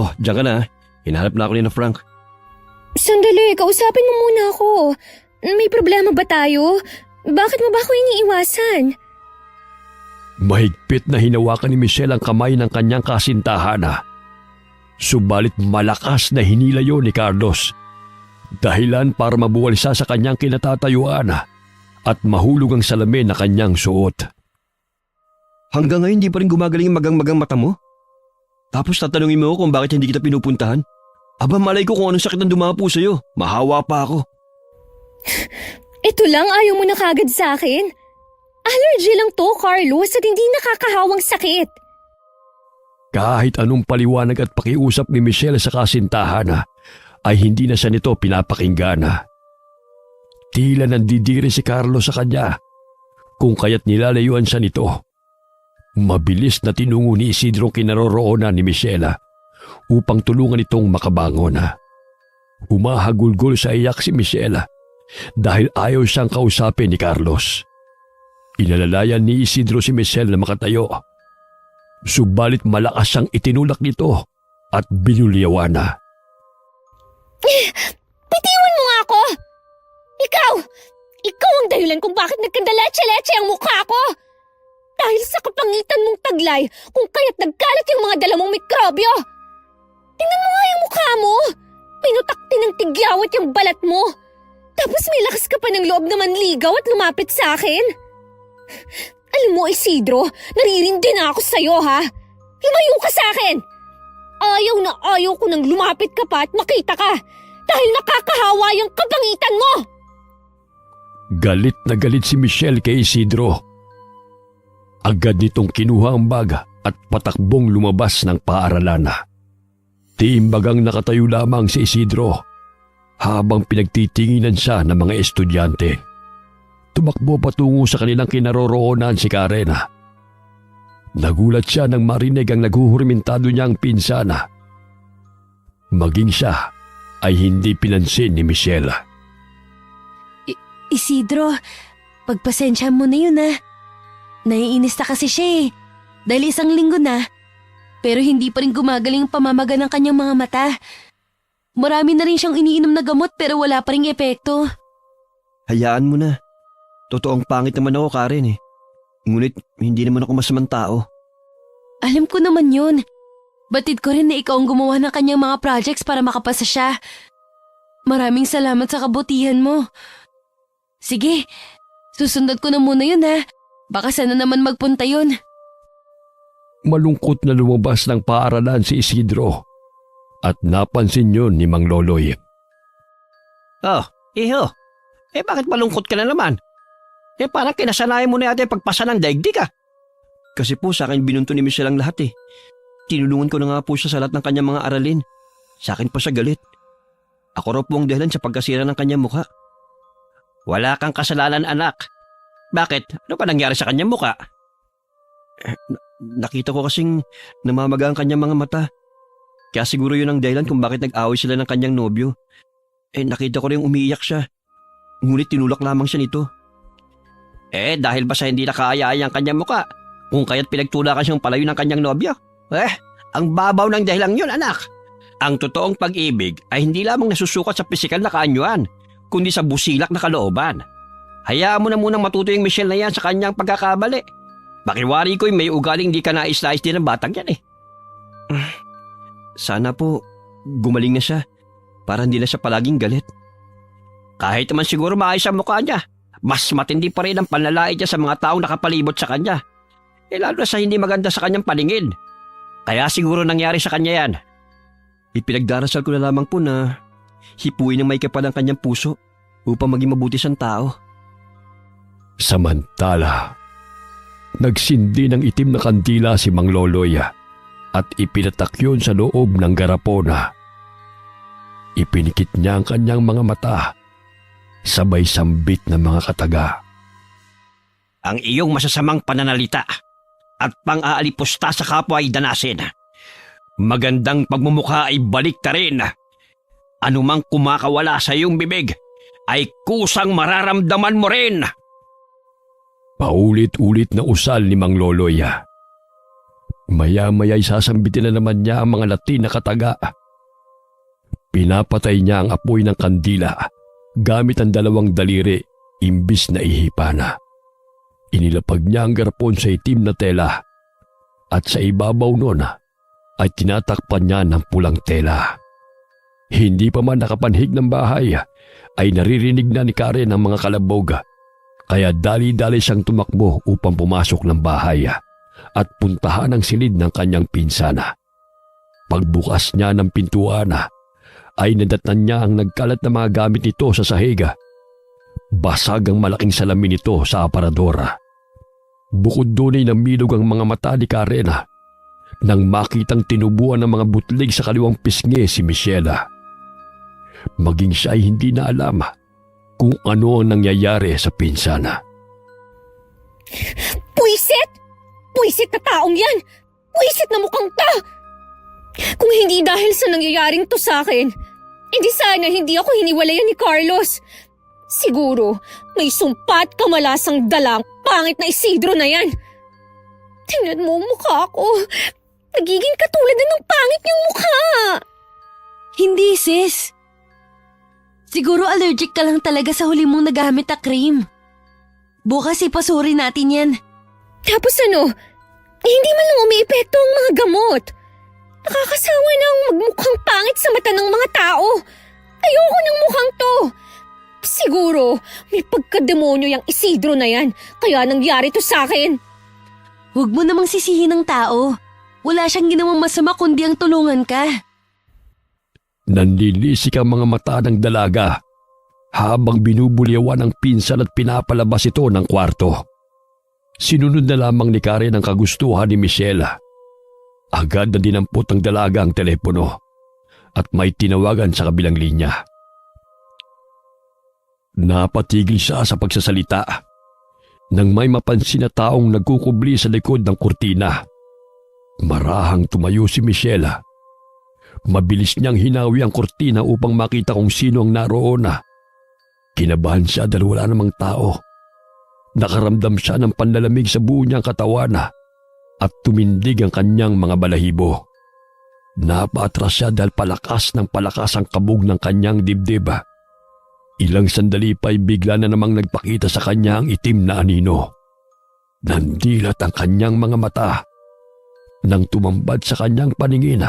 Oh, diyan ka na. Hinahanap na ako ni na Frank. Sandali, kausapin mo muna ako. May problema ba tayo? Bakit mo ba ako iniiwasan? Mahigpit na hinawakan ni Michelle ang kamay ng kanyang kasintahan. Subalit malakas na hinilayo ni Carlos. Dahilan para mabuwal siya sa kanyang kinatatayuan at mahulog ang salamin na kanyang suot. Hanggang ngayon di pa rin gumagaling yung magang-magang mata mo? Tapos tatanungin mo ako kung bakit hindi kita pinupuntahan? Aba, malay ko kung anong sakit ang dumapo sa'yo. Mahawa pa ako. Ito lang, ayaw mo na kagad sa akin? Allergy lang to, Carlos, at hindi nakakahawang sakit. Kahit anong paliwanag at pakiusap ni Michelle sa kasintahan ay hindi na siya nito pinapakinggan. Tila nandidiri si Carlos sa kanya kung kaya't nilalayuan siya nito. Mabilis na tinungo ni Isidro kinaroroonan ni Michelle upang tulungan itong makabangon. Humahagulgol sa iyak si Michelle dahil ayaw siyang kausapin ni Carlos. Inalalayan ni Isidro si Michelle na makatayo. Subalit malakas siyang itinulak nito at binulyawan. Bitiwan mo nga ako! Ikaw ang dahilan kung bakit nagkandaleche-leche ang mukha ko! Dahil sa kapangitan mong taglay kung kaya't nagkalat yung mga dala mong mikrobyo! Tingnan mo nga yung mukha mo! Pinutakti ng tigyawat yung balat mo! Tapos may lakas ka pa ng loob na manligaw at lumapit sa akin! Alam mo, Isidro, naririndi na ako sa'yo, ha? Lumayo ka sa akin! Ayaw na ayaw ko nang lumapit ka pa at makita ka dahil nakakahawa yung kapangitan mo! Galit na galit si Michelle kay Isidro. Agad nitong kinuha ang bag at patakbong lumabas ng paaralan. Tiimbagang nakatayo lamang si Isidro. Habang pinagtitinginan siya ng mga estudyante, tumakbo patungo sa kanilang kinaroroonan si Karen. Nagulat siya nang marinig ang naghuhurmentado niyang pinsana. Maging siya ay hindi pinansin ni Michelle. Isidro, pagpasensya mo na yun Naiinis na kasi siya Dahil 1 linggo na. Pero hindi pa rin gumagaling ang pamamaga ng kanyang mga mata. Marami na rin siyang iniinom na gamot pero wala pa ring epekto. Hayaan mo na. Totoong pangit naman ako, Karen Ngunit hindi naman ako masamang tao. Alam ko naman yun. Batid ko rin na ikaw ang gumawa ng kanyang mga projects para makapasa siya. Maraming salamat sa kabutihan mo. Sige, susundan ko na muna yun Baka sana naman magpunta yun. Malungkot na lumabas ng paaralan si Isidro at napansin yun ni Mang Loloy. Oh, iho. Bakit malungkot ka na naman? Parang kinasanayan mo na yata yung pagpasa ng daigdig Kasi po sa akin binunto ni Michelle ang lahat Tinulungan ko na nga po siya sa lahat ng kanyang mga aralin. Sa akin pa siya galit. Ako raw po ang dahilan sa pagkasira ng kanyang mukha. Wala kang kasalanan, anak. Bakit? Ano pa nangyari sa kanyang mukha? Nakita ko kasing namamaga ang kanyang mga mata. Kaya siguro yun ang dahilan kung bakit nag-away sila ng kanyang nobyo. Nakita ko rin umiiyak siya. Ngunit tinulak lamang siya nito. Dahil ba sa hindi nakaaya-aya ang kanyang mukha? Kung kaya't pinagtulakan siyang palayo ng kanyang nobyo? Ang babaw ng dahilan yun, anak. Ang totoong pag-ibig ay hindi lamang nasusukat sa pisikal na kaanyuan, kundi sa busilak na kalooban. Hayaan mo na munang matuto yung Michelle na yan sa kanyang pagkakabali. Bakiwari ko'y may ugaling di ka nais-nais din ng batang yan Sana po gumaling na siya para hindi na siya palaging galit. Kahit naman siguro maayos ang mukha niya, mas matindi pa rin ang panlalait niya sa mga taong nakapalibot sa kanya. Lalo na sa hindi maganda sa kanyang paningin. Kaya siguro nangyari sa kanya yan. Ipinagdarasal ko na lamang po na hipuin ng may kapal ang kanyang puso upang maging mabuti siyang tao. Samantala, nagsindi ng itim na kandila si Mang Loloy at ipinatak yun sa loob ng garapona. Ipinikit niya ang kanyang mga mata, sabay sambit ng mga kataga. Ang iyong masasamang pananalita at pang-aalipusta sa kapwa ay danasin. Magandang pagmumukha ay balik ta rin. Anumang kumakawala sa iyong bibig ay kusang mararamdaman mo rin. Paulit-ulit na usal ni Mang Loloy. Maya-maya'y sasambitin na naman niya ang mga Latin na kataga. Pinapatay niya ang apoy ng kandila gamit ang 2 daliri imbis na ihipana. Inilapag niya ang garapon sa itim na tela at sa ibabaw nun ay tinatakpan niya ng pulang tela. Hindi pa man nakapanhig ng bahay ay naririnig na ni Karen ang mga kalabog. Kaya dali-dali siyang tumakbo upang pumasok ng bahay at puntahan ang silid ng kanyang pinsana. Pagbukas niya ng pintuan ay nadatnan niya ang nagkalat na mga gamit nito sa sahig. Basag ang malaking salamin nito sa aparador. Bukod doon ay namilog ang mga mata ni Karen nang makitang tinubuan ng mga butlig sa kaliwang pisngi si Michelle. Maging siya ay hindi na alam kung ano ang nangyayari sa pinsana. Puisit! Puisit na taong yan! Puisit na mukhang ta! Kung hindi dahil sa nangyayaring to sa akin, hindi sana hindi ako hiniwalayan ni Carlos. Siguro, may sumpa at kamalasang dalang pangit na Isidro na yan. Tingnan mo ang mukha ko. Nagiging katulad na ng pangit niyang mukha. Hindi, sis. Siguro allergic ka lang talaga sa huli mong nagamit na cream. Bukas ipasuri natin yan. Tapos ano? Hindi man lang umiepekto ang mga gamot. Nakakasawa na ang magmukhang pangit sa mata ng mga tao. Ayoko ng mukhang to. Siguro, may pagkademonyo yung Isidro na yan, kaya nangyari to sa akin. Huwag mo namang sisihin ng tao. Wala siyang ginawang masama kundi ang tulungan ka. Nanlilisik ang mga mata ng dalaga habang binubulyawan ang pinsan at pinapalabas ito ng kwarto. Sinunod na lamang ni Karen ang kagustuhan ni Michelle. Agad na dinampot ng dalaga ang telepono at may tinawagan sa kabilang linya. Napatigil siya sa pagsasalita nang may mapansin na taong nagkukubli sa likod ng kurtina. Marahang tumayo si Michelle. Mabilis niyang hinawi ang kurtina upang makita kung sino ang naroon. Kinabahan siya dahil wala namang tao. Nakaramdam siya ng panlalamig sa buo niyang katawan at tumindig ang kanyang mga balahibo. Napaatras siya dahil palakas ng palakas ang kabog ng kanyang dibdib. Ilang sandali pa'y bigla na namang nagpakita sa kanya ang itim na anino. Nandilat ang kanyang mga mata. Nang tumambad sa kanyang paningin,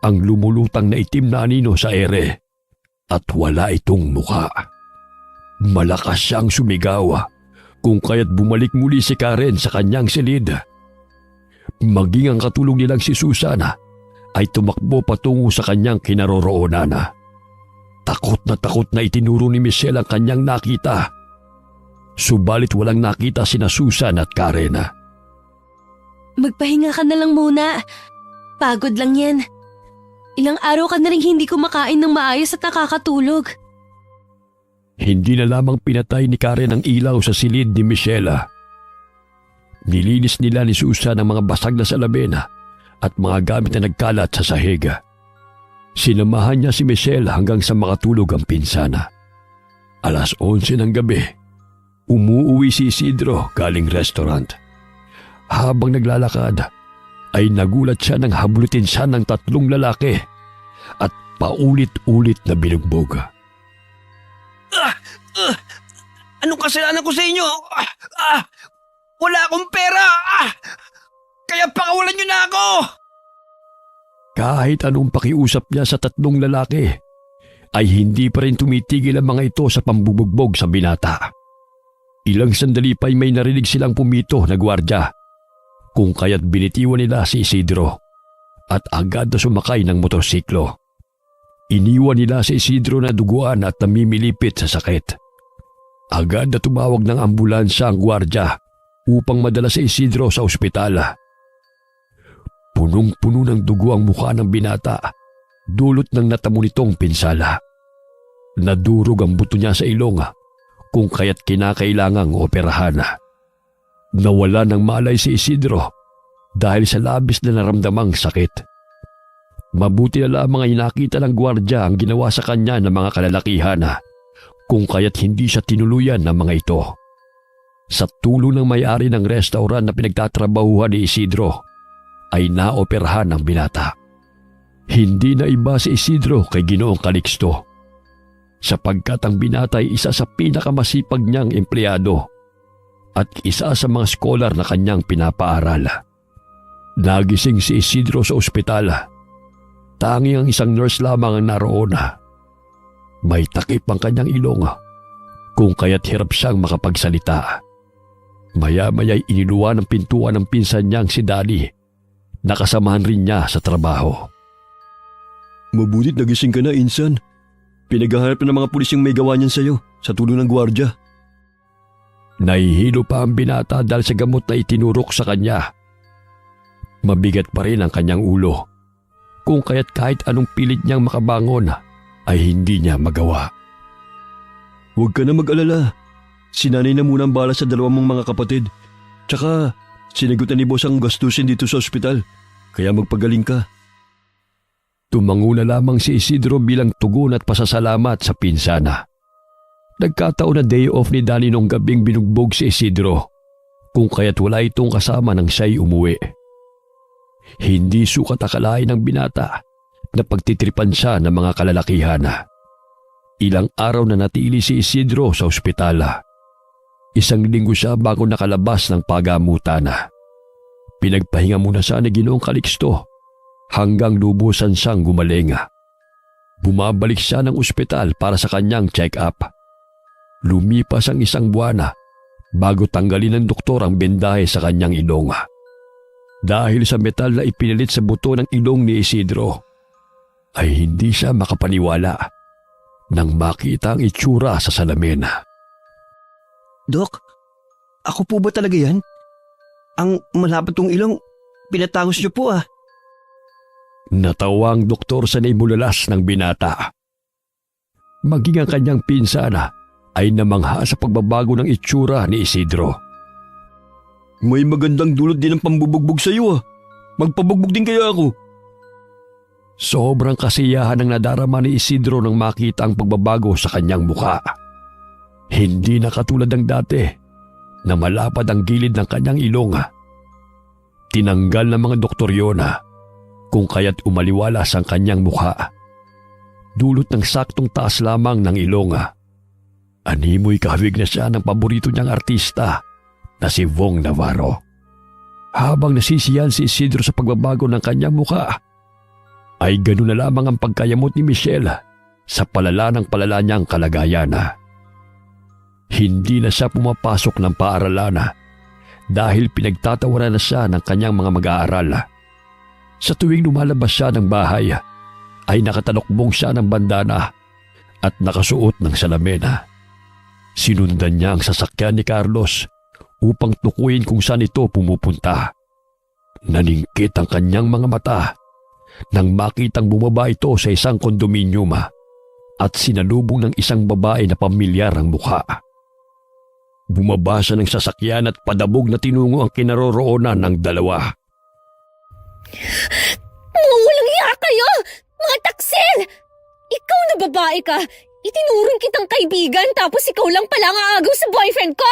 ang lumulutang na itim na anino sa ere at wala itong mukha. Malakas siyang sumigaw kung kaya't bumalik muli si Karen sa kanyang silid. Maging ang katulong nilang si Susana ay tumakbo patungo sa kanyang kinaroroonan. Takot na itinuro ni Michelle ang kanyang nakita. Subalit walang nakita sina Susan at Karen. Magpahinga ka na lang muna. Pagod lang yan. Ilang araw ka na rin hindi kumakain ng maayos at nakakatulog. Hindi na lamang pinatay ni Karen ang ilaw sa silid ni Michelle. Nilinis nila ni Susan ang mga basag na salamin at mga gamit na nagkalat sa sahig. Sinamahan niya si Michelle hanggang sa makatulog ang pinsana. 11:00 ng gabi, umuuwi si Isidro galing restaurant. Habang naglalakad, ay nagulat siya nang hablutin siya ng 3 lalaki at paulit-ulit na binugbog. Anong kasalanan ko sa inyo? Wala akong pera! Kaya pakawalan niyo na ako! Kahit anong pakiusap niya sa 3 lalaki, ay hindi pa rin tumitigil ang mga ito sa pambubugbog sa binata. Ilang sandali pa'y may narinig silang pumito na gwardya, kung kaya't binitiwan nila si Isidro at agad na sumakay ng motorsiklo. Iniwan nila si Isidro na duguan at namimilipit sa sakit. Agad na tumawag ng ambulansya ang gwardya upang madala si Isidro sa ospital. Punong-puno ng dugo ang mukha ng binata, dulot ng natamo nitong pinsala. Nadurog ang buto niya sa ilong, kung kaya't kinakailangang operahan. Nawala ng malay si Isidro dahil sa labis na naramdamang sakit. Mabuti na lamang ay nakita ng gwardya ang ginawa sa kanya ng mga kalalakihan, kung kaya't hindi siya tinuluyan ng mga ito. Sa tulong ng may-ari ng restaurant na pinagtatrabahuhan ni Isidro, ay naoperahan ang binata. Hindi na iba si Isidro kay Ginoong Calixto, sapagkat ang binata ay isa sa pinakamasipag niyang empleyado at isa sa mga scholar na kanyang pinapaaral. Nagising si Isidro sa ospital. Tanging ang isang nurse lamang ang naroon. May takip ang kanyang ilong, kung kaya't hirap siyang makapagsalita. Maya-maya'y iniluwa ng pintuan ng pinsan niyang si Danny, nakasamahan rin niya sa trabaho. Mabutit nagising ka na, Insan. Pinaghahanap na ng mga pulis yung may gawa niyan sa'yo sa tulong ng gwardya. Nahihilo pa ang binata dahil sa gamot na itinurok sa kanya. Mabigat pa rin ang kanyang ulo, kung kaya't kahit anong pilit niyang makabangon ay hindi niya magawa. Huwag ka na mag-alala. Sinanay na muna ang bala sa 2 mong mga kapatid. Tsaka sinagutan ni boss ang gastusin dito sa ospital, kaya magpagaling ka. Tumango na lamang si Isidro bilang tugon at pasasalamat sa pinsana. Nagkataon na day off ni Danny nung gabing binugbog si Isidro, kung kaya't wala itong kasama nang siya'y umuwi. Hindi sukat akalain ng binata na pagtitripan siya ng mga kalalakihan. Ilang araw na natili si Isidro sa ospital. 1 linggo siya bago nakalabas ng pagamutan. Pinagpahinga muna siya ni Ginoong Calixto hanggang lubusan siyang gumaling. Bumabalik siya ng ospital para sa kanyang check-up. Lumipas ang 1 buwan bago tanggalin ng doktor ang bendahe sa kanyang ilong. Dahil sa metal na ipinilit sa buto ng ilong ni Isidro, ay hindi siya makapaniwala nang makita ang itsura sa salamin. Dok, ako po ba talaga yan? Ang malapad kong ilong, pinatangos niyo po . Natawa ang doktor sa naimulalas ng binata. Maging ang kanyang pinsana ay namangha sa pagbabago ng itsura ni Isidro. May magandang dulot din ng pambubugbog sa iyo. Magpabugbog din kaya ako. Sobrang kasiyahan ang nadarama ni Isidro nang makita ang pagbabago sa kanyang mukha. Hindi na katulad ng dati na malapad ang gilid ng kanyang ilong. Tinanggal ng mga doktor yun kung kaya't umaliwalas ang kanyang mukha. Dulot ng saktong taas lamang ng ilong. Animoy kahawig na siya ng paborito niyang artista na si Vong Navarro. Habang nasisiyan si Isidro sa pagbabago ng kanyang mukha, ay ganoon na lamang ang pagkayamot ni Michelle sa palala ng palala niyang kalagayan. Hindi na siya pumapasok ng paaralan dahil pinagtatawaran na siya ng kanyang mga mag-aaral. Sa tuwing lumalabas siya ng bahay, ay nakatalokbong siya ng bandana at nakasuot ng salamin. Sinundan niya ang sasakyan ni Carlos upang tukuyin kung saan ito pumupunta. Naningkit ang kanyang mga mata nang makitang bumaba ito sa isang kondominium at sinalubong ng isang babae na pamilyar ang mukha. Bumaba siya ng sasakyan at padabog na tinungo ang kinaroroonan ng dalawa. Mga walang iya kayo! Mga taksil! Ikaw na babae ka! Itinuring kitang kaibigan tapos ikaw lang pala ang aagaw sa boyfriend ko!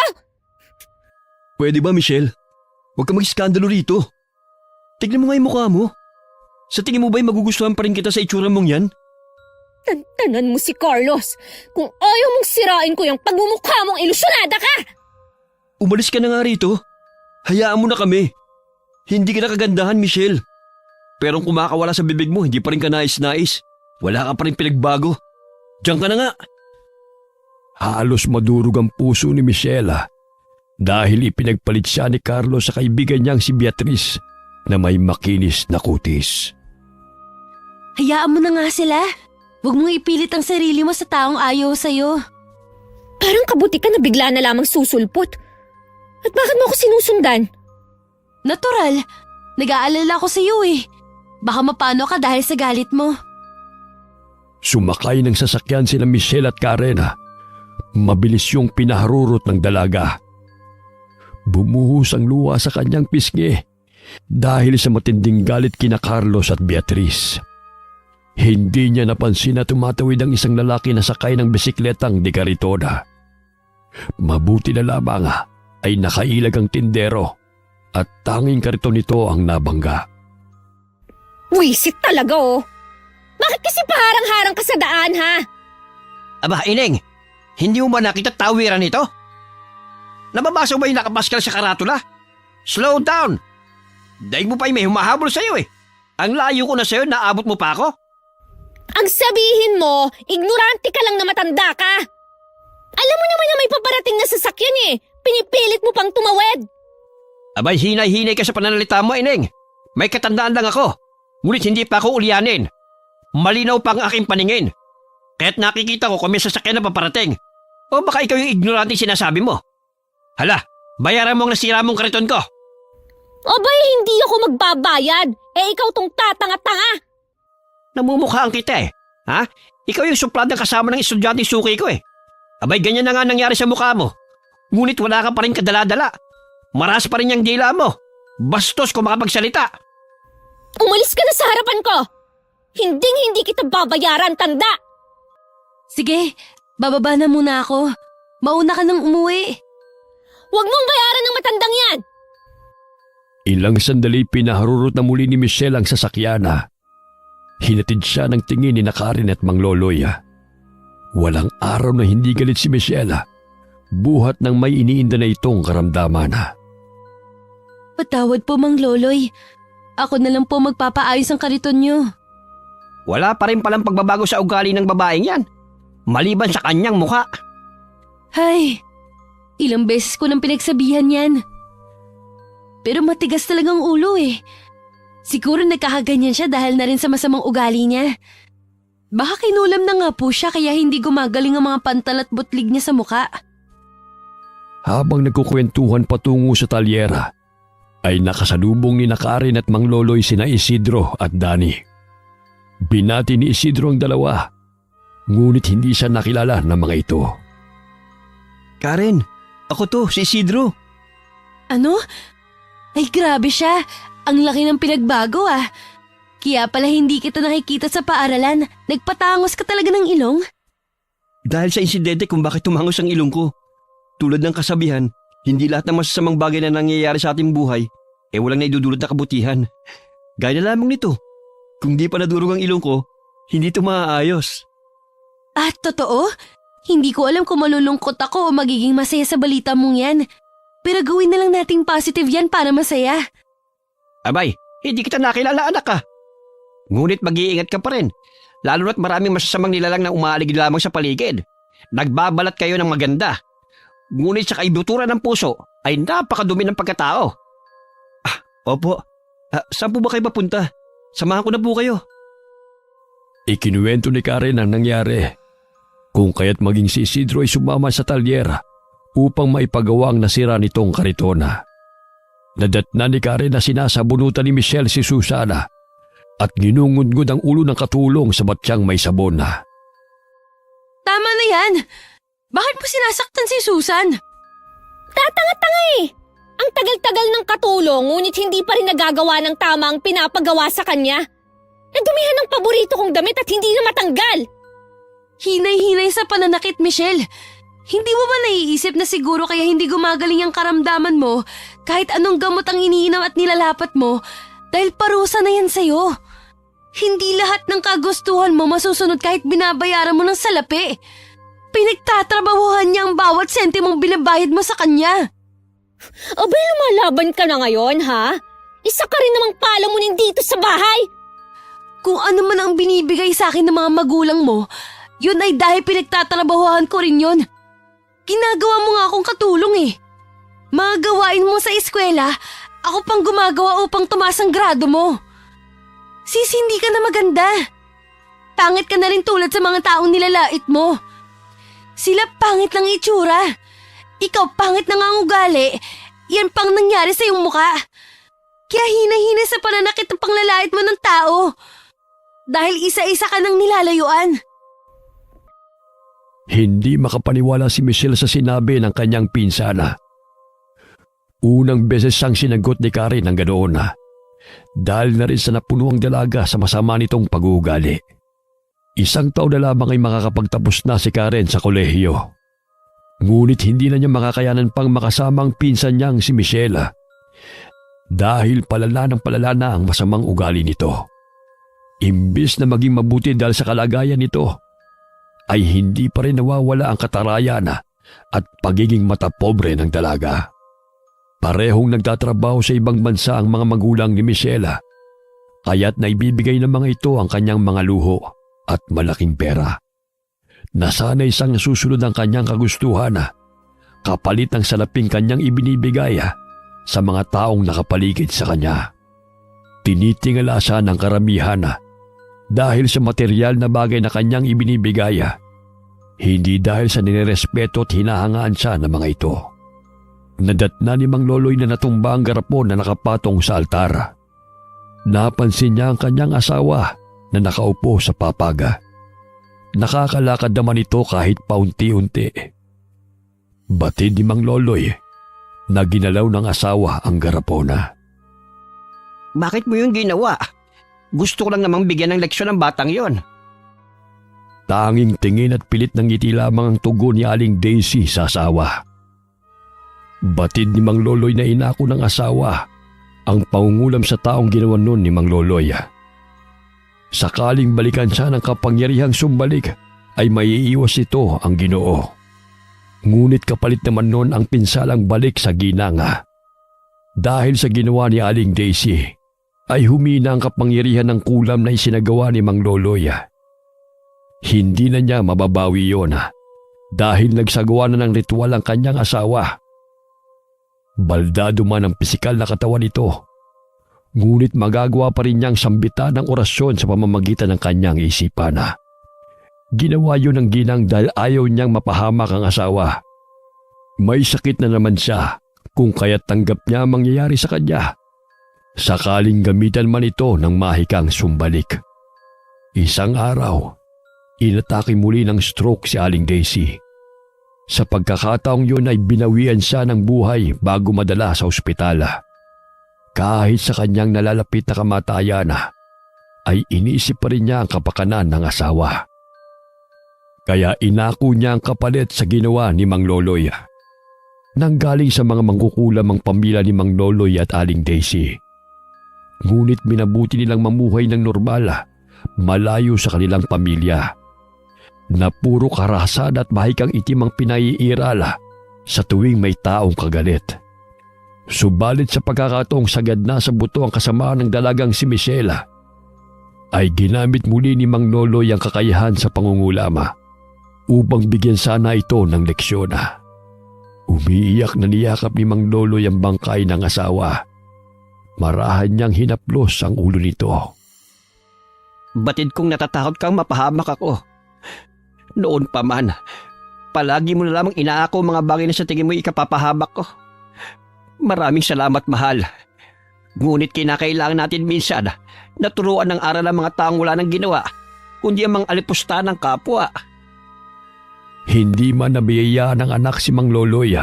Pwede ba, Michelle? Huwag ka mag-iskandalo rito. Tignan mo nga yung mukha mo. Sa tingin mo ba'y magugustuhan pa rin kita sa itsura mong yan? Tantanan mo si Carlos! Kung ayaw mong sirain ko yung pagmumukha mong ilusyonada ka! Umalis ka na nga rito. Hayaan mo na kami. Hindi ka nakagandahan, Michelle. Pero kung kumakawala sa bibig mo, hindi pa rin ka nais-nais. Wala ka pa rin pinagbago. Diyan ka na nga. Halos madurog ang puso ni Michelle dahil ipinagpalit siya ni Carlos sa kaibigan niyang si Beatriz na may makinis na kutis. Hayaan mo na nga sila. Huwag mong ipilit ang sarili mo sa taong ayaw sa'yo. Parang kabuti ka na bigla na lamang susulpot. At bakit mo ako sinusundan? Natural. Nag-aalala ko sa'yo eh. Baka mapano ka dahil sa galit mo. Sumakay ng sasakyan sila Michelle at Karen. Mabilis yung pinaharurot ng dalaga. Bumuhos ang luha sa kanyang pisngi dahil sa matinding galit kina Carlos at Beatriz. Hindi niya napansin na tumatawid ang isang lalaki na sakay ng bisikletang de Caritona. Mabuti na lamang ay nakailag ang tindero at tanging kariton nito ang nabangga. Wisit talaga oh! Bakit kasi paharang-harang ka sa daan ha? Aba, Ineng, hindi mo ba nakita tawiran nito? Nababasa ba yung nakapaskal sa karatula? Slow down! Daig mo pa yung may humahabol sa'yo eh. Ang layo ko na sa'yo, naabot mo pa ako? Ang sabihin mo, ignorante ka lang na matanda ka. Alam mo naman na may paparating na sasakyan eh. Pinipilit mo pang tumawid. Abay, hinay-hinay ka sa pananalita mo, Ineng. May katandaan lang ako. Ngunit hindi pa ako ulyanin. Malinaw pa ang aking paningin. Kaya't nakikita ko kung may sasakyan na paparating. O baka ikaw yung ignorante sinasabi mo. Hala, bayaran mo ang nasira mong kariton ko. Abay, hindi ako magbabayad. Eh ikaw tong tatanga-tanga. Namumukhaan kita eh. Ha? Ikaw yung supladang kasama ng estudyante suki ko eh. Abay, ganyan na nga nangyari sa mukha mo. Ngunit wala ka pa rin kadala-dala. Maras pa rin yung dila mo. Bastos kung makapagsalita. Umalis ka na sa harapan ko. Hinding-hindi kita babayaran, tanda. Sige, bababa na muna ako. Mauna ka nang umuwi. Huwag mong bayaran ng matandang yan. Ilang sandali pinaharurot na muli ni Michelle ang sasakyan. Hinatid siya ng tingin ni Karen at Mang Loloy. Walang araw na hindi galit si Michelle. Buhat ng may iniinda na itong karamdaman. Patawad po, Mang Loloy. Ako na lang po magpapaayos ang kariton niyo. Wala pa rin palang pagbabago sa ugali ng babaeng yan. Maliban sa kanyang mukha. Hay, ilang beses ko nang pinagsabihan yan. Pero matigas talagang ulo eh. Siguro nagkakaganyan siya dahil na rin sa masamang ugali niya. Baka kinulam na nga po siya kaya hindi gumagaling ang mga pantal at butlig niya sa muka. Habang nagkukwentuhan patungo sa talyera, ay nakasalubong ni Karen at Mang Loloy sina Isidro at Danny. Binati ni Isidro ang dalawa, ngunit hindi siya nakilala ng mga ito. Karen, ako to, si Isidro. Ano? Ay grabe siya. Ang laki ng pinagbago ah. Kaya pala hindi kita nakikita sa paaralan. Nagpatangos ka talaga ng ilong? Dahil sa insidente kung bakit tumangos ang ilong ko. Tulad ng kasabihan, hindi lahat ng masasamang bagay na nangyayari sa ating buhay walang naidudulot na kabutihan. Gaya na lamang nito. Kung di pa nadurog ang ilong ko, hindi ito maaayos. Ah, totoo? Hindi ko alam kung malulungkot ako o magiging masaya sa balita mong yan. Pero gawin na lang nating positive yan para masaya. Abay, hindi kita nakilala anak ka. Ngunit mag-iingat ka pa rin. Lalo na't maraming masasamang nilalang na umaaligid lamang sa paligid. Nagbabalat kayo ng maganda. Ngunit sa kaibuturan ng puso ay napakadumi ng pagkatao. Opo. Saan po ba kayo papunta? Samahan ko na po kayo. Ikinuwento ni Karen ang nangyari. Kung kaya't maging si Isidro ay sumama sa talyer upang maipagawa ang nasira nitong karitona. Nadatna ni Karen na sinasabunutan ni Michelle si Susana at ginungudngod ang ulo ng katulong sa batyang may sabon. Tama na yan! Bakit mo sinasaktan si Susan? Tatanga-tanga eh! Ang tagal-tagal ng katulong ngunit hindi pa rin nagagawa ng tama ang pinapagawa sa kanya. Nadumihan ng paborito kong damit at hindi na matanggal. Hinay-hinay sa pananakit, Michelle. Hindi mo ba naiisip na siguro kaya hindi gumagaling ang karamdaman mo kahit anong gamot ang iniinom at nilalapat mo dahil parusa na yan sa'yo? Hindi lahat ng kagustuhan mo masusunod kahit binabayaran mo ng salapi. Pinagtatrabahuhan niya ang bawat sentimong binabayad mo sa kanya. Abay, lumalaban ka na ngayon, ha? Isa ka rin namang palamunin dito sa bahay. Kung ano man ang binibigay sa akin ng mga magulang mo, yun ay dahil pinagtatrabahuhan ko rin yun. Ginagawa mo nga akong katulong eh. Mga gawain mo sa eskwela, ako pang gumagawa upang tumaas ang grado mo. Sis, hindi ka na maganda. Pangit ka na rin tulad sa mga taong nilalait mo. Sila pangit lang itsura. Ikaw pangit na nga ang ugali. Yan pang nangyari sa iyong muka. Kaya hina-hina sa pananakit ng panglalait mo ng tao. Dahil isa-isa ka nang nilalayuan. Hindi makapaniwala si Michelle sa sinabi ng kanyang pinsana. Unang beses siyang sinagot ni Karen ng ganoon dahil na rin sa napunuang dalaga sa masama nitong pag-uugali. Isang taon na lamang ay makakapagtapos na si Karen sa kolehiyo. Ngunit hindi na niya makakayanan pang makasamang pinsan niyang si Michelle dahil palala ng palala na ang masamang ugali nito. Imbis na maging mabuti dahil sa kalagayan nito, ay hindi pa rin nawawala ang katarayan at pagiging matapobre ng dalaga. Parehong nagtatrabaho sa ibang bansa ang mga magulang ni Michelle, kaya't naibibigay ng mga ito ang kanyang mga luho at malaking pera. Nasanay siyang nasusunod ang kanyang kagustuhan kapalit ng salaping kanyang ibinibigay sa mga taong nakapaligid sa kanya. Tinitingala siya ng karamihan dahil sa material na bagay na kanyang ibinibigay, hindi dahil sa nirerespeto at hinahangaan siya ng mga ito. Nadatna ni Mang Loloy na natumba ang garapon na nakapatong sa altar. Napansin niya ang kanyang asawa na nakaupo sa papaga. Nakakalakad naman ito kahit paunti-unti. Batid ni Mang Loloy na ginalaw ng asawa ang garapona. Bakit mo yung ginawa? Gusto ko lang namang bigyan ng leksyon ng batang yon. Tanging tingin at pilit ng ngiti lamang ang tugon ni Aling Daisy sa asawa. Batid ni Mang Loloy na inako ng asawa ang pangungulam sa taong ginawa nun ni Mang Loloy. Sakaling balikan siya ng kapangyarihang sumbalik ay maiiwas ito ang Ginoo. Ngunit kapalit naman nun ang pinsalang balik sa ginanga. Dahil sa ginawa ni Aling Daisy ay humina ang kapangyarihan ng kulam na isinagawa ni Mang Loloy. Hindi na niya mababawi yon dahil nagsagawa na ng ritual ang kanyang asawa. Baldado man ang pisikal na katawan nito, ngunit magagawa pa rin niyang sambitan ng orasyon sa pamamagitan ng kanyang isipan. Ginawa yun ng ginang dahil ayaw niyang mapahamak ang asawa. May sakit na naman siya kung kaya't tanggap niya ang mangyayari sa kanya. Sakaling gamitan man ito ng mahikang sumbalik. Isang araw, inatake muli ng stroke si Aling Daisy. Sa pagkakataong yun ay binawian siya ng buhay bago madala sa ospital. Kahit sa kanyang nalalapit na kamatayan, ay iniisip pa rin niya ang kapakanan ng asawa. Kaya inako niya ang kapalit sa ginawa ni Mang Loloy. Nanggaling sa mga mangkukulam ang pamilya ni Mang Loloy at Aling Daisy. Ngunit minabuti nilang mamuhay ng normal, malayo sa kanilang pamilya, na puro karahasan at mahikang itim ang pinaiiral sa tuwing may taong kagalit. Subalit sa pagkakataong sagad na sa buto ang kasamaan ng dalagang si Michelle, ay ginamit muli ni Mang Loloy ang kakayahan sa pangungulama upang bigyan sana ito ng leksyon. Umiiyak na niyakap ni Mang Loloy ang bangkay ng asawa. Marahan niyang hinaplos ang ulo nito. Batid kong natatakot kang mapahamak ako. Noon pa man, palagi mo na lamang inaako mga bagay na sa tingin mo ikapapahamak ko. Maraming salamat, mahal. Ngunit kinakailangan natin minsan na turuan ng aral ang mga taong wala ng ginawa, kundi ang mga alipusta ng kapwa. Hindi man nabiyaya ng anak si Mang Loloy.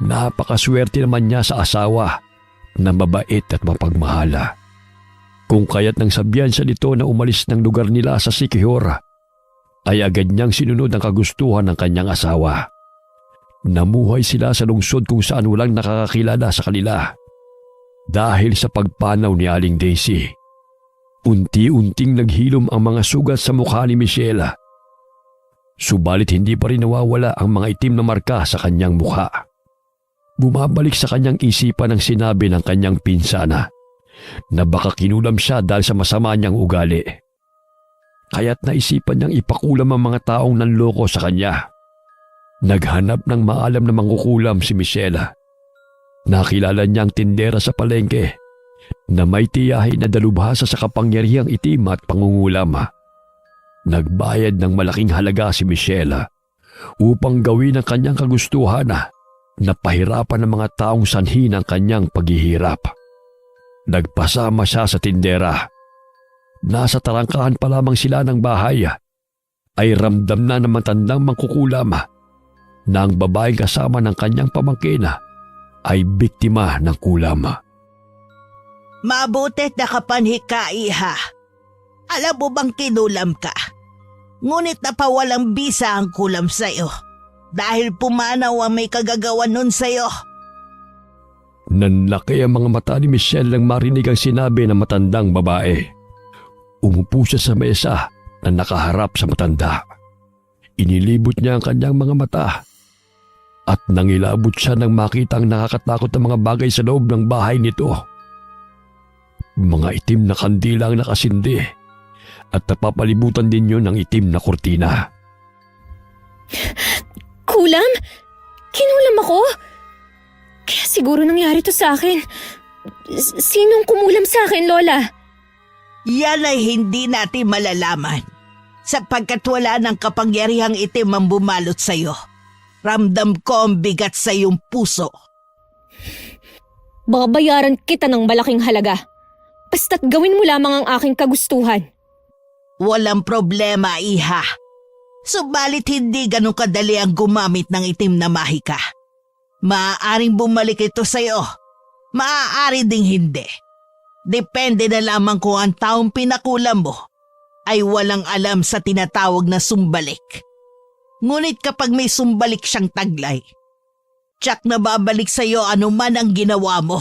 Napakaswerte naman niya sa asawa na mabait at mapagmahala. Kung kaya't nang sabihan siya nito na umalis ng lugar nila sa Siquijor, ay agad niyang sinunod ang kagustuhan ng kanyang asawa. Namuhay sila sa lungsod kung saan walang nakakakilala sa kanila. Dahil sa pagpanaw ni Aling Daisy, unti-unting naghilom ang mga sugat sa mukha ni Michelle. Subalit hindi pa rin nawawala ang mga itim na marka sa kanyang mukha. Bumabalik sa kanyang isipan ang sinabi ng kanyang pinsana na baka kinulam siya dahil sa masama niyang ugali. Kaya't naisipan niyang ipakulam ang mga taong nanloko sa kanya. Naghanap ng maalam na mangkukulam si Michelle. Nakilala niya ang tindera sa palengke na may tiyahin na dalubhasa sa kapangyarihang itim at pangungulam. Nagbayad ng malaking halaga si Michelle upang gawin ang kanyang kagustuhan na pahirapan ng mga taong sanhi ng kanyang paghihirap. Nagpasama siya sa tindera. Nasa tarangkahan pa lamang sila ng bahay ay ramdam na ng matandang mangkukulam na ang babaeng kasama ng kanyang pamangkin ay biktima ng kulam. Mabutit na kapanhi ka, iha. Alam mo bang kinulam ka? Ngunit napawalang bisa ang kulam sa'yo dahil pumanaw ang may kagagawan nun sa'yo. Nanlaki ang mga mata ni Michelle nang marinig ang sinabi ng matandang babae. Umupo siya sa mesa na nakaharap sa matanda. Inilibot niya ang kanyang mga mata at nangilabot siya nang makita ang nakakatakot na mga bagay sa loob ng bahay nito. Mga itim na kandila ang nakasindi at napapalibutan din yun ng itim na kurtina. Kulam? Kinulam ako? Kaya siguro nangyari to sa akin. Sinong kumulam sa akin, Lola? Yan ay hindi natin malalaman sapagkat wala ng kapangyarihang itim ang bumalot sa'yo. Ramdam ko ang bigat sa iyong puso. Babayaran kita ng malaking halaga. Basta't gawin mo lamang ang aking kagustuhan. Walang problema, iha. Subalit hindi ganun kadali ang gumamit ng itim na mahika. Maaaring bumalik ito sa'yo. Maaari ding hindi. Depende na lamang kung ang taong pinakulam mo ay walang alam sa tinatawag na sumbalik. Ngunit kapag may sumbalik siyang taglay, tiyak na babalik sa'yo anuman ang ginawa mo.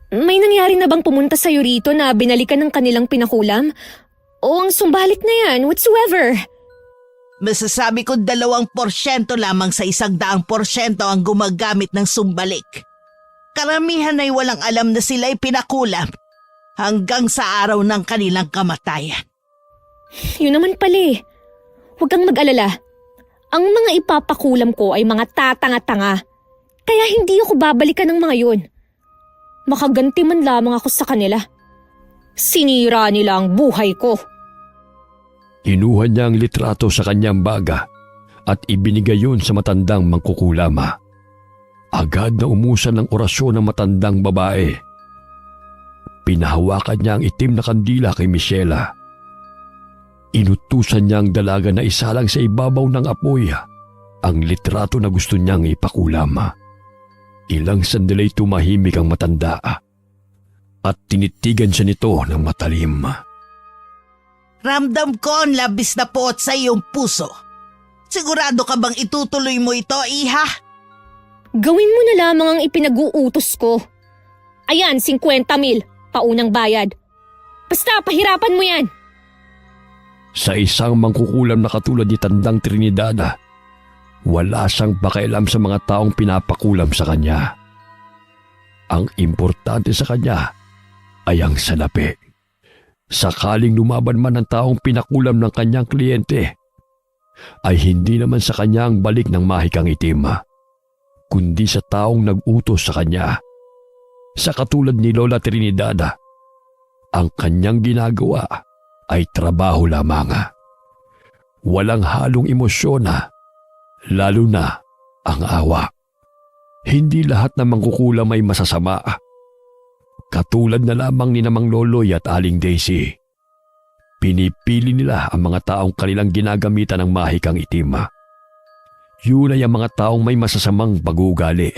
May nangyari na bang pumunta sa'yo rito na binalikan ng kanilang pinakulam? O ang sumbalik na yan, whatsoever? Masasabi ko 2% lamang sa 100% ang gumagamit ng sumbalik. Karamihan ay walang alam na sila ay pinakulam hanggang sa araw ng kanilang kamatayan. Yun naman pala eh. Huwag kang mag-alala. Ang mga ipapakulam ko ay mga tatanga-tanga. Kaya hindi ako babalikan ng mga yun. Makaganti man lamang ako sa kanila. Sinira nila ang buhay ko. Kinuha niya ang litrato sa kanyang baga at ibinigay yun sa matandang mangkukulama. Agad na umusan ng orasyon ng matandang babae. Pinahawakan niya ang itim na kandila kay Michelle. Inutusan niya ang dalaga na isalang sa ibabaw ng apoy ang litrato na gusto niyang ipakulam. Ilang sandali tumahimik ang matanda at tinitigan siya nito ng matalim. Ramdam ko ang labis na poot sa iyong puso. Sigurado ka bang itutuloy mo ito, Iha? Gawin mo na lamang ang ipinag-uutos ko. Ayan, 50,000, paunang bayad. Basta, pahirapan mo yan. Sa isang mangkukulam na katulad ni Tandang Trinidad, wala siyang pakialam sa mga taong pinapakulam sa kanya. Ang importante sa kanya ay ang salapi. Sakaling lumaban man ang taong pinakulam ng kanyang kliyente, ay hindi naman sa kanya ang balik ng mahikang itim, kundi sa taong nag-utos sa kanya. Sa katulad ni Lola Trinidad, ang kanyang ginagawa ay trabaho lamang. Walang halong emosyon, lalo na ang awa. Hindi lahat ng mangkukulam ay masasama. Katulad na lamang ni Namang Loloy at Aling Daisy. Pinipili nila ang mga taong kanilang ginagamitan ng mahikang itim. Yun ay ang mga taong may masasamang pag-uugali.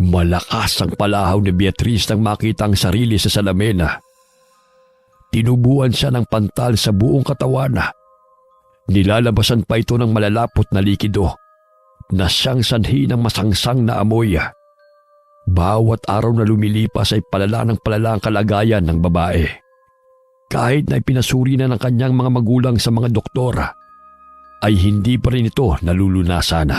Malakas ang palahaw ni Beatriz nang makita ang sarili sa salamin. Tinubuan siya ng pantal sa buong katawan. Nilalabasan pa ito ng malalapot na likido na siyang sanhi ng masangsang na amoy. Bawat araw na lumilipas ay palala ng palala ang kalagayan ng babae. Kahit na ipinasuri na ng kanyang mga magulang sa mga doktor, ay hindi pa rin ito nalulunasan.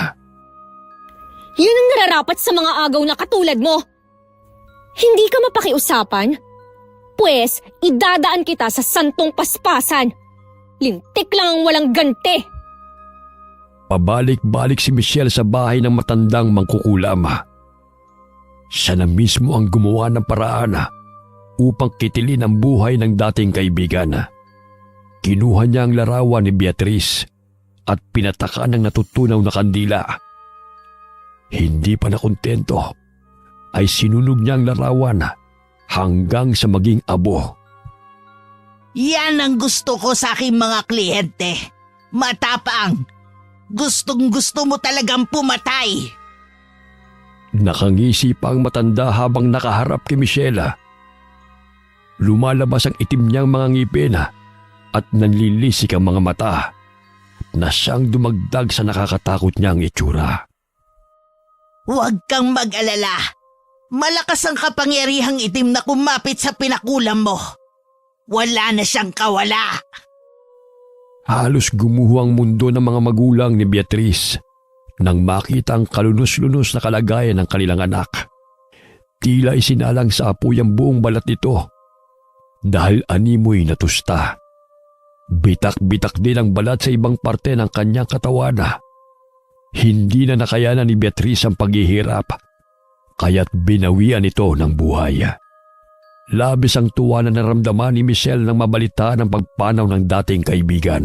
Yun ang nararapat sa mga agaw na katulad mo. Hindi ka mapakiusapan? Pwes, idadaan kita sa santong paspasan. Lintik lang ang walang ganti. Pabalik-balik si Michelle sa bahay ng matandang mangkukulam. Siya na mismo ang gumawa ng paraan upang kitilin ang buhay ng dating kaibigan. Kinuha niya ang larawan ni Beatriz at pinatakan ng natutunaw na kandila. Hindi pa nakontento, ay sinunog niya ang larawan hanggang sa maging abo. Yan ang gusto ko sa aking mga kliyente. Matapang. Gustong-gusto mo talagang pumatay. Nakangisi pa ang matanda habang nakaharap kay Michelle. Lumalabas ang itim niyang mga ngipin at nanlilisik ang mga mata na siyang dumagdag sa nakakatakot niyang itsura. Huwag kang mag-alala. Malakas ang kapangyarihang itim na kumapit sa pinakulam mo. Wala na siyang kawala. Halos gumuho ang mundo ng mga magulang ni Beatriz nang makita ang kalunos-lunos na kalagayan ng kanilang anak. Tila isinalang sa apoy ang buong balat nito dahil animoy natusta. Bitak-bitak din ang balat sa ibang parte ng kanyang katawan. Hindi na nakayanan ni Beatriz ang paghihirap, kaya't binawian ito ng buhay. Labis ang tuwa na naramdaman ni Michelle nang mabalitaan ang pagpanaw ng dating kaibigan.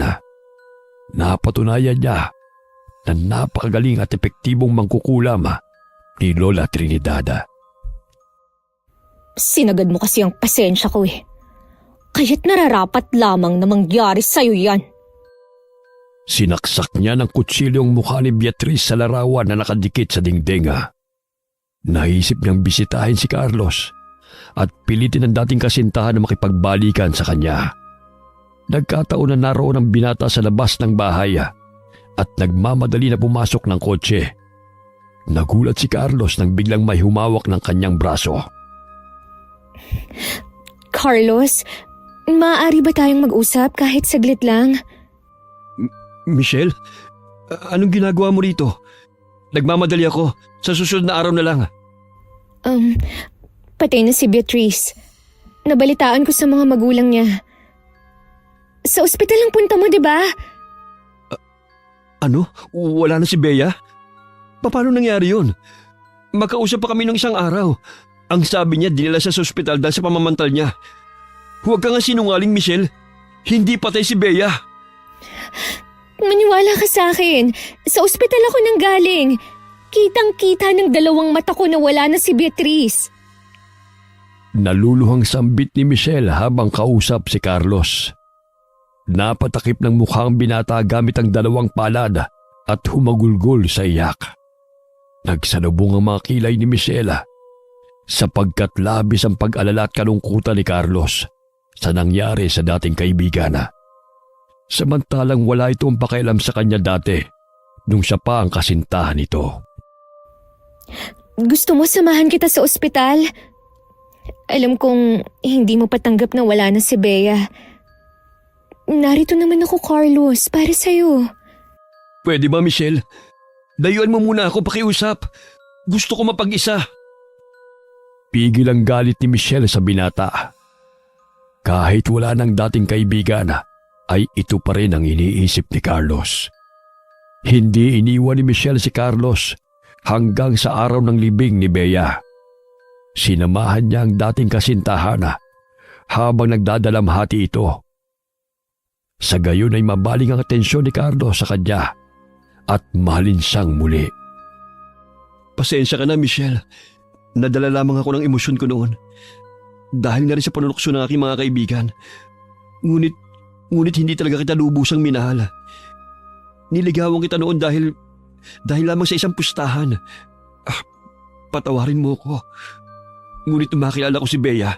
Napatunayan niya na napakagaling at epektibong mangkukulam ni Lola Trinidad. Sinagad mo kasi ang pasensya ko eh. Kaya't nararapat lamang na mangyari sa'yo yan. Sinaksak niya ng kutsilyong mukha ni Beatriz sa larawan na nakadikit sa dingding. Naisip niyang bisitahin si Carlos at pilitin ang dating kasintahan na makipagbalikan sa kanya. Nagkataon na naroon ang binata sa labas ng bahay at nagmamadali na pumasok ng kotse. Nagulat si Carlos nang biglang may humawak ng kanyang braso. Carlos, maaari ba tayong mag-usap kahit saglit lang? Michelle, anong ginagawa mo rito? Nagmamadali ako. Sa susunod na araw na lang. Patay na si Beatriz. Nabalitaan ko sa mga magulang niya. Sa ospital ang punta mo, di ba? Ano? Wala na si Bea? Paano nangyari yun? Magkausap pa kami ng isang araw. Ang sabi niya, dinala siya sa ospital dahil sa pamamantal niya. Huwag ka nga sinungaling, Michelle. Hindi patay si Bea. Maniwala ka sa akin. Sa ospital ako nanggaling. Kitang-kita ng dalawang mata ko na wala na si Beatriz. Naluluhang sambit ni Michelle habang kausap si Carlos. Napatakip ng mukhang binata gamit ang dalawang palad at humagulgol sa iyak. Nagsalubong ang mga kilay ni Michelle sapagkat labis ang pag-alala at kalungkutan ni Carlos sa nangyari sa dating kaibigan. Samantalang wala itong pakialam sa kanya dati nung siya pa ang kasintahan nito. Gusto mo samahan kita sa ospital? Alam kong hindi mo patanggap na wala na si Bea. Narito naman ako, Carlos, para sa'yo. Pwede ba, Michelle? Dayuan mo muna ako pakiusap. Gusto ko mapag-isa. Pigil ang galit ni Michelle sa binata. Kahit wala ng dating kaibigan, ay ito pa rin ang iniisip ni Carlos. Hindi iniwan ni Michelle si Carlos hanggang sa araw ng libing ni Bea. Sinamahan niya ang dating kasintahan habang nagdadalamhati ito. Sa gayon ay mabaling ang atensyon ni Carlos sa kanya at mahalin siyang muli. Pasensya ka na, Michelle. Nadala lamang ako ng emosyon ko noon. Dahil na rin sa panunokso ng aking mga kaibigan. Ngunit hindi talaga kita lubusang minahal. Niligawan kita noon dahil lamang sa isang pustahan. Patawarin mo ko. Ngunit nung makilala ko si Bea,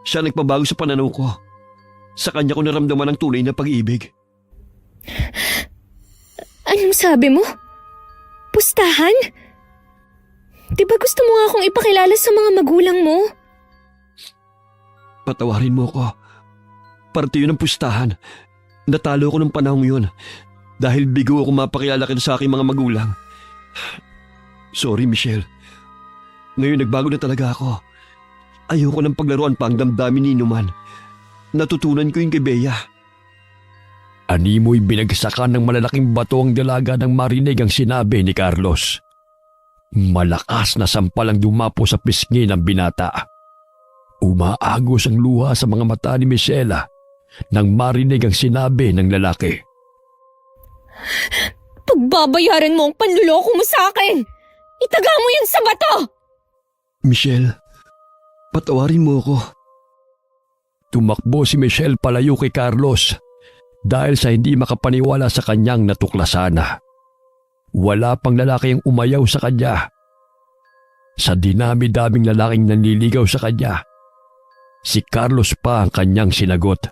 siya nagpabago sa pananaw ko. Sa kanya ko naramdaman ang tunay na pag-ibig. Anong sabi mo? Pustahan? Di ba gusto mo nga akong ipakilala sa mga magulang mo? Patawarin mo ko. Parte yun ng pustahan. Natalo ko ng panahong yun dahil bigo ako mapakilala kita sa aking mga magulang. Sorry, Michelle. Ngayon nagbago na talaga ako. Ayoko ng paglaruan pa ang damdamin ni Numan. Natutunan ko yung kay Bea. Animoy binagsakan ng malalaking bato ang dalaga nang marinig ang sinabi ni Carlos. Malakas na sampal ang dumapo sa pisngi ng binata. Umaagos ang luha sa mga mata ni Michelle nang marinig ang sinabi ng lalaki. Pagbabayaran mo ang panluloko mo sa akin! Itaga mo yan sa bato! Michelle, patawarin mo ako. Tumakbo si Michelle palayo kay Carlos dahil sa hindi makapaniwala sa kanyang natuklasan. Wala pang lalaki ang umayaw sa kanya. Sa dinami-daming lalaking nanliligaw sa kanya, si Carlos pa ang kanyang sinagot.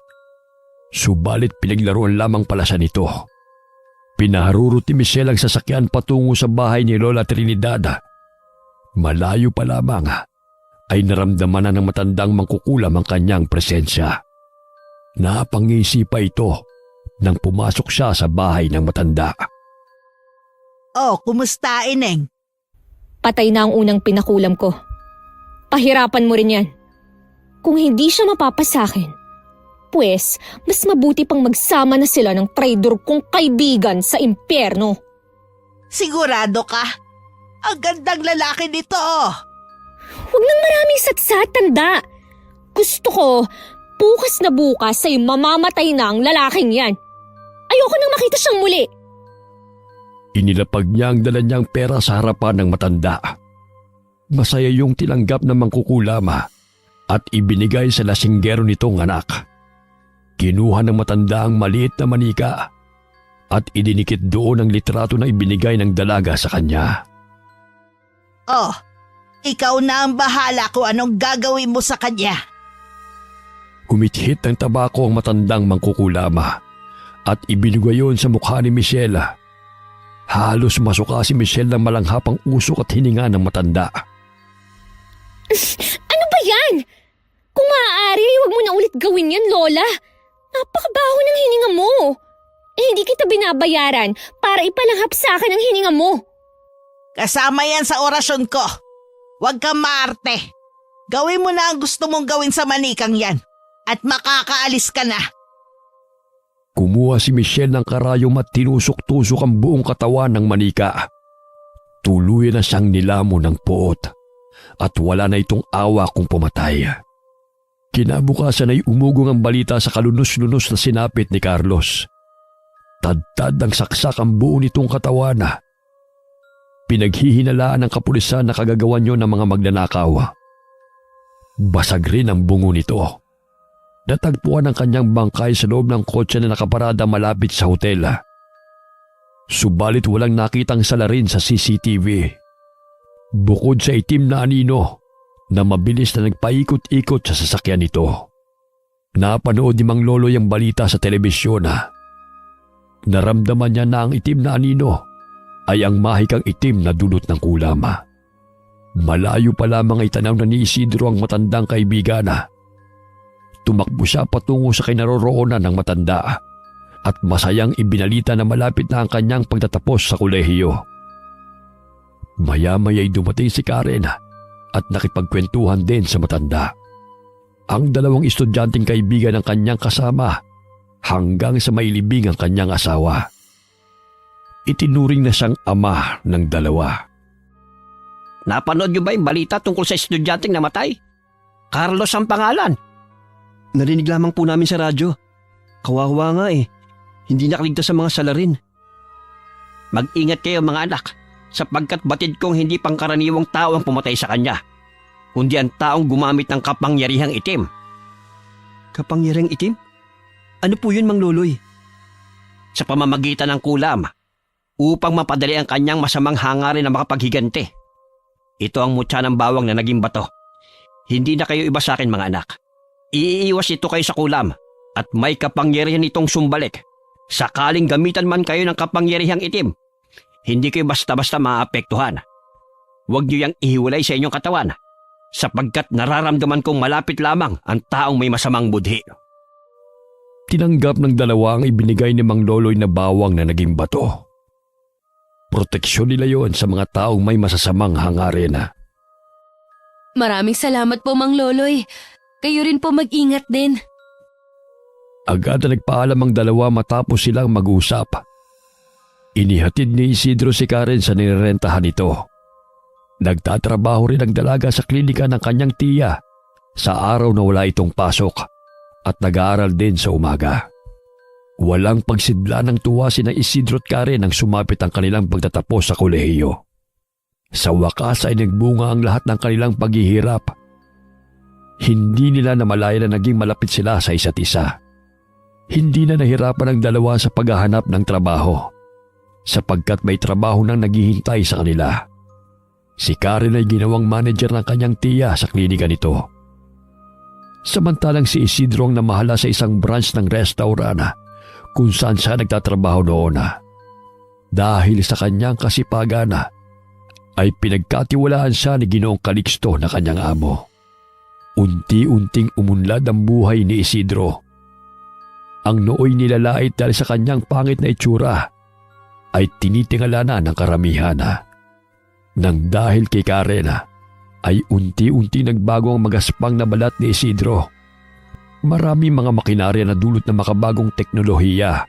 Subalit pinaglaruan lamang pala siya nito. Pinaharurot ni Michelle ang sasakyan patungo sa bahay ni Lola Trinidad. Malayo pa lamang ay naramdaman na ng matandang mangkukulam ang kanyang presensya. Napangisi pa ito nang pumasok siya sa bahay ng matanda. Oh, kumusta, Ineng? Patay na ang unang pinakulam ko. Pahirapan mo rin yan. Kung hindi siya mapapasakin, pues mas mabuti pang magsama na sila ng traidor kong kaibigan sa impyerno. Sigurado ka? Ang gandang lalaki nito, oh. Huwag nang maraming satsat, tanda. Gusto ko, bukas na bukas ay mamamatay na ang lalaking yan. Ayoko nang makita siyang muli. Inilapag niya ang dala niyang pera sa harapan ng matanda. Masaya yung tinanggap ng mangkukulama at ibinigay sa lasinggero nitong anak. Kinuha ng matanda ang maliit na manika at idinikit doon ang litrato na ibinigay ng dalaga sa kanya. Oh, ikaw na ang bahala kung anong gagawin mo sa kanya. Kumithit ng tabako ang matandang mangkukulama at ibinigay yon sa mukha ni Michelle. Halos masuka si Michelle ng malanghapang usok at hininga ng matanda. Ano ba yan? Kung maaari, huwag mo na ulit gawin yan, Lola. Napakabaho ng hininga mo. Hindi kita binabayaran para ipalanghap sa akin ang hininga mo. Kasama yan sa orasyon ko. Huwag kang maarte. Gawin mo na ang gusto mong gawin sa manikang yan at makakaalis ka na. Kumuha si Michelle ng karayom at tinusok-tusok ang buong katawan ng manika. Tuluyan na siyang nilamo ng puot at wala na itong awa kung pumatay. Kinabukasan ay umugong ang balita sa kalunos-lunos na sinapit ni Carlos. Tadtad ang saksak ang buo nitong katawan. Pinaghihinalaan ng kapulisan na kagagawan niyo ng mga magnanakaw. Basag rin ang bungo nito. Natagpuan ang kanyang bangkay sa loob ng kotse na nakaparada malapit sa hotel. Subalit walang nakitang salarin sa CCTV. Bukod sa itim na anino na mabilis na nagpaikot-ikot sa sasakyan nito. Napanood ni Mang Loloy ang balita sa telebisyon. Naramdaman niya na ang itim na anino ay ang mahikang itim na dulot ng kulam. Malayo pa lamang ay tanaw na ni Isidro ang matandang kaibigan. Tumakbo siya patungo sa kinaroroonan ng matanda at masayang ibinalita na malapit na ang kanyang pagtatapos sa kolehiyo. Maya-maya'y dumating si Karen at nakipagkwentuhan din sa matanda. Ang dalawang estudyanteng kaibigan ng kanyang kasama hanggang sa mailibing ang kanyang asawa. Itinuring na siyang ama ng dalawa. Napanood niyo ba yung balita tungkol sa estudyanteng namatay? Carlos ang pangalan. Narinig lamang po namin sa radyo. Kawawa nga eh. Hindi nakaligtas sa mga salarin. Mag-ingat kayo mga anak, sapagkat batid kong hindi pangkaraniwang tao ang pumatay sa kanya, kundi ang taong gumamit ng kapangyarihang itim. Kapangyarihang itim? Ano po yun, Mang Loloy? Sa pamamagitan ng kulam, upang mapadali ang kanyang masamang hangarin na makapaghiganti. Ito ang mutya ng bawang na naging bato. Hindi na kayo iba sa akin mga anak. Iiwas ito kayo sa kulam at may kapangyarihan itong sumbalik. Sakaling gamitan man kayo ng kapangyarihang itim, hindi kayo basta-basta maapektuhan. Huwag niyo yang ihiwalay sa inyong katawan, sapagkat nararamdaman kong malapit lamang ang taong may masamang budhi. Tinanggap ng dalawa ang ibinigay ni Mang Loloy na bawang na naging bato. Proteksyon nila yon sa mga taong may masasamang hangarin. Maraming salamat po, Mang Loloy. Kayo rin po mag-ingat din. Agad na nagpaalam ang dalawa matapos silang mag-usap. Inihatid ni Isidro si Karen sa nirerentahan nito. Nagtatrabaho rin ang dalaga sa klinika ng kanyang tiya sa araw na wala itong pasok at nag-aaral din sa umaga. Walang pagsidla ng tuwa sina Isidro at Karen nang sumapit ang kanilang pagtatapos sa kolehiyo. Sa wakas ay nagbunga ang lahat ng kanilang paghihirap. Hindi nila namalayan na naging malapit sila sa isa't isa. Hindi na nahirapan ang dalawa sa paghahanap ng trabaho, sapagkat may trabaho nang naghihintay sa kanila. Si Karen ay ginawang manager ng kanyang tiya sa klinika nito. Samantalang si Isidro ang namahala sa isang branch ng restaurant kung saan siya nagtatrabaho noon. Dahil sa kanyang kasipagan ay pinagkatiwalaan siya ni Ginoong Calixto na kanyang amo. Unti-unting umunlad ang buhay ni Isidro. Ang nooy nilalait dahil sa kanyang pangit na itsura ay tinitingala na ng karamihan. Nang dahil kay Karen ay unti-unti nagbago ang magaspang na balat ni Isidro. Marami mga makinarya na dulot ng makabagong teknolohiya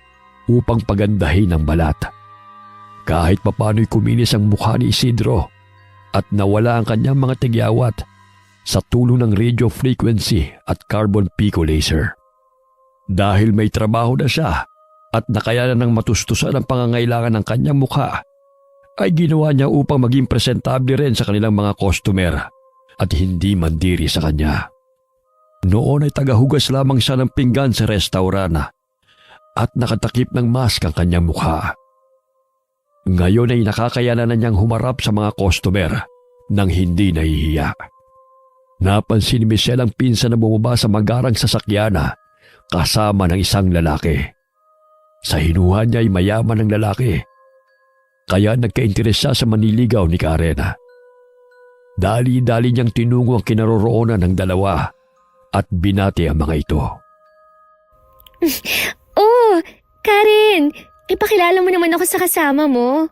upang pagandahin ang balat. Kahit papano'y kuminis ang mukha ni Isidro at nawala ang kanyang mga tigyawat sa tulong ng radio frequency at carbon pico laser. Dahil may trabaho na siya at nakayanan ng matustusan ang pangangailangan ng kanyang mukha, ay ginawa niya upang maging presentable rin sa kanilang mga customer at hindi mandiri sa kanya. Noon ay tagahugas lamang siya ng pinggan sa restaurant at nakatakip ng mask ang kanyang mukha. Ngayon ay nakakayanan na niyang humarap sa mga customer nang hindi nahihiya. Napansin ni Michelle ang pinsan na bumaba sa magarang sasakyan kasama ng isang lalaki. Sa hinuha niya ay mayaman ng lalaki, kaya nagka-interes siya sa maniligaw ni Karen. Dali-dali niyang tinungo ang kinaroroonan ng dalawa at binati ang mga ito. Oh, Karen! Ipakilala mo naman ako sa kasama mo.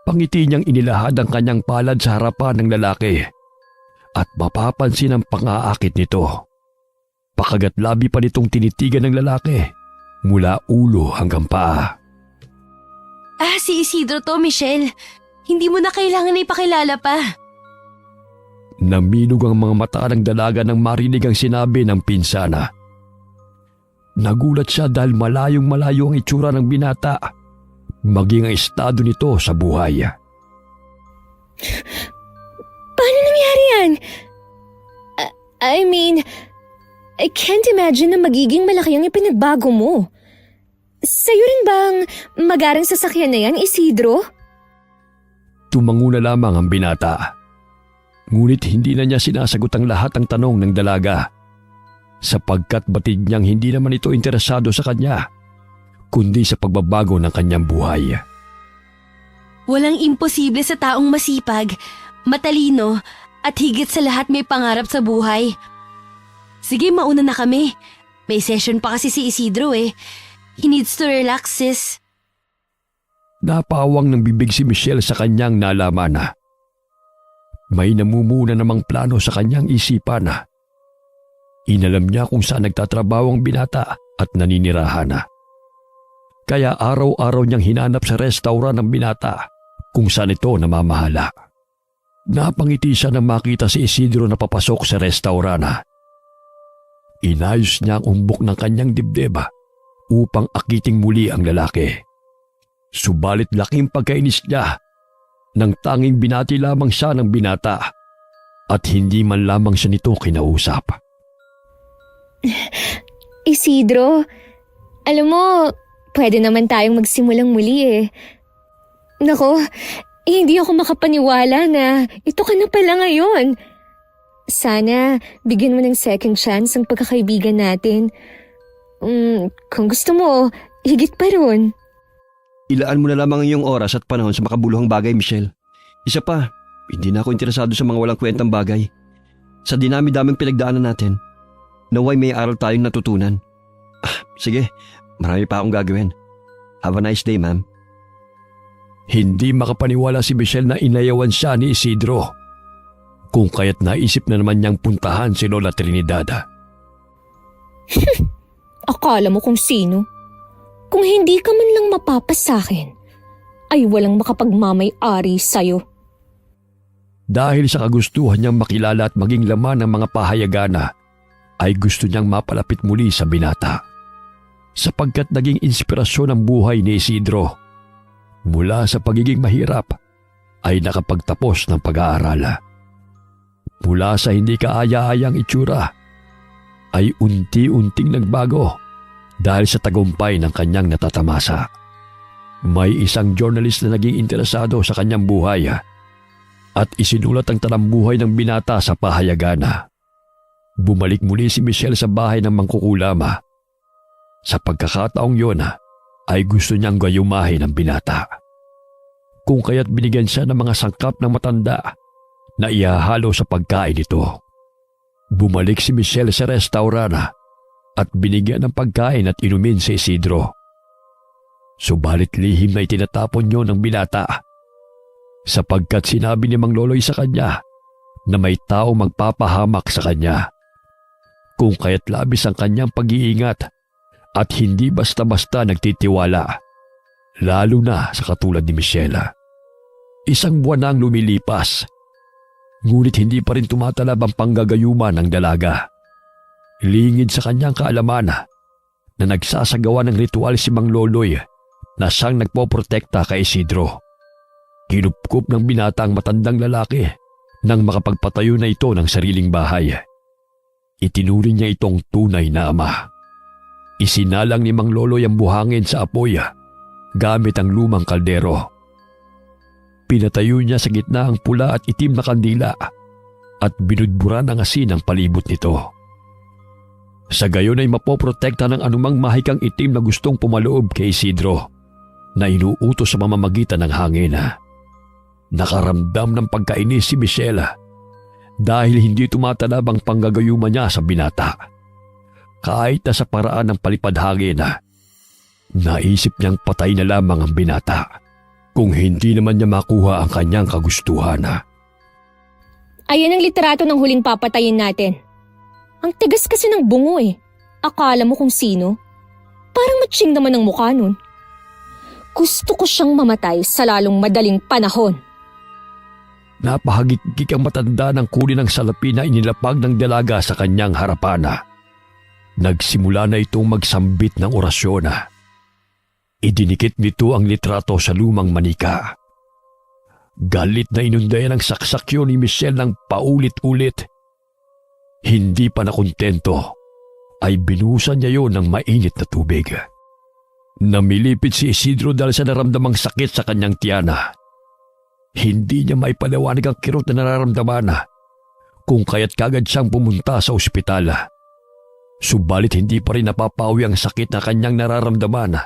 Pangiti niyang inilahad ang kanyang palad sa harapan ng lalaki at mapapansin ang pang-aakit nito. Pakagat labi pa nitong tinitigan ng lalaki mula ulo hanggang paa. Si Isidro to, Michelle. Hindi mo na kailangan na ipakilala pa. Naminog ang mga mata ng dalaga nang marinig ang sinabi ng pinsana. Nagulat siya dahil malayong-malayo ang itsura ng binata, maging ang estado nito sa buhay. Paano nangyari yan? I mean, I can't imagine na magiging malaki ang ipinagbago mo. Sa'yo rin bang magarang sasakyan na yan, Isidro? Tumango na lamang ang binata. Ngunit hindi na niya sinasagot ang lahat ng tanong ng dalaga, sapagkat batid niyang hindi naman ito interesado sa kanya, kundi sa pagbabago ng kanyang buhay. Walang imposible sa taong masipag, matalino, at higit sa lahat may pangarap sa buhay. Sige, mauna na kami. May session pa kasi si Isidro eh. He needs to relax, sis. Napawang ng bibig si Michelle sa kanyang nalaman na may namumuna namang plano sa kanyang isipan na inalam niya kung saan nagtatrabaho ang binata at naninirahan na. Kaya araw-araw niyang hinanap sa restaurant ng binata kung saan ito namamahala. Napangiti siya nang makita si Isidro na papasok sa restaurant na. Inayos niya ang umbok ng kanyang dibdib upang akiting muli ang lalaki. Subalit laking pagkainis niya nang tanging binati lamang siya ng binata at hindi man lamang siya nito kinausap. Isidro, alam mo, pwede naman tayong magsimulang muli eh. Nako, hindi ako makapaniwala na ito ka na pala ngayon. Sana bigyan mo ng second chance ang pagkakaibigan natin. Kung gusto mo, higit pa ron. Ilaan mo na lamang ang iyong oras at panahon sa makabuluhang bagay, Michelle. Isa pa, hindi na ako interesado sa mga walang kwentang bagay. Sa dinami-daming pinagdaanan natin, naway may aral tayong natutunan. Sige, marami pa akong gagawin. Have a nice day, ma'am. Hindi makapaniwala si Michelle na inayawan siya ni Isidro. Kung kaya't naisip na naman niyang puntahan si Lola Trinidad. Akala mo kung sino? Kung hindi ka man lang mapapasakin, ay walang makapagmamay-ari sa'yo. Dahil sa kagustuhan niyang makilala at maging laman ng mga pahayagana, ay gusto niyang mapalapit muli sa binata. Sapagkat naging inspirasyon ang buhay ni Isidro. Mula sa pagiging mahirap, ay nakapagtapos ng pag-aaral. Mula sa hindi kaaya-ayang itsura, ay unti-unting nagbago dahil sa tagumpay ng kanyang natatamasa. May isang journalist na naging interesado sa kanyang buhay at isinulat ang talambuhay ng binata sa pahayagana. Bumalik muli si Michelle sa bahay ng mangkukulama. Sa pagkakataong yun ay gusto niyang gayumahin ang binata. Kung kaya't binigyan siya ng mga sangkap ng matanda na ihahalo sa pagkain nito. Bumalik si Michelle sa restaurant at binigyan ng pagkain at inumin si Isidro. Subalit lihim na itinatapon niyo ng binata sapagkat sinabi ni Mang Loloy sa kanya na may tao magpapahamak sa kanya. Kung kaya't labis ang kanyang pag-iingat at hindi basta-basta nagtitiwala, lalo na sa katulad ni Michelle. Isang buwan na ang lumilipas, ngunit hindi pa rin tumatalab ang panggagayuma ng dalaga. Lingid sa kanyang kaalaman na nagsasagawa ng ritual si Mang Loloy na siyang nagpoprotekta kay Isidro. Kinupkup ng binata ang matandang lalaki nang makapagpatayo na ito ng sariling bahay. Itinuring niya itong tunay na ama. Isinalang ni Mang Loloy ang buhangin sa apoy gamit ang lumang kaldero. Pinatayo niya sa gitna ang pula at itim na kandila at binudburan ang asin ang palibot nito. Sa gayon ay mapoprotekta ng anumang mahikang itim na gustong pumaloob kay Isidro na inuutos sa mamamagitan ng hangin. Nakaramdam ng pagkainis si Michelle dahil hindi tumatalab ang panggagayuma niya sa binata. Kahit na sa paraan ng palipad hangin, naisip niyang patay na lamang ang binata kung hindi naman niya makuha ang kanyang kagustuhan. Ayan ang litrato ng huling papatayin natin. Ang tigas kasi ng bungo eh. Akala mo kung sino? Parang matching naman ang mukha nun. Gusto ko siyang mamatay sa lalong madaling panahon. Napahagikik ang matanda ng kunin ng salapi na inilapag ng dalaga sa kanyang harapan. Nagsimula na itong magsambit ng orasyon. Idinikit nito ang litrato sa lumang manika. Galit na inundayan ang saksakyo ni Michelle ng paulit-ulit. Hindi pa nakontento, ay binusan niya yon ng mainit na tubig. Namilipit si Isidro dahil sa naramdamang sakit sa kanyang tiyana. Hindi niya maipaliwanag ang kirot na nararamdaman kung kaya't kagad siyang pumunta sa ospital. Subalit hindi pa rin napapawi ang sakit na kanyang nararamdaman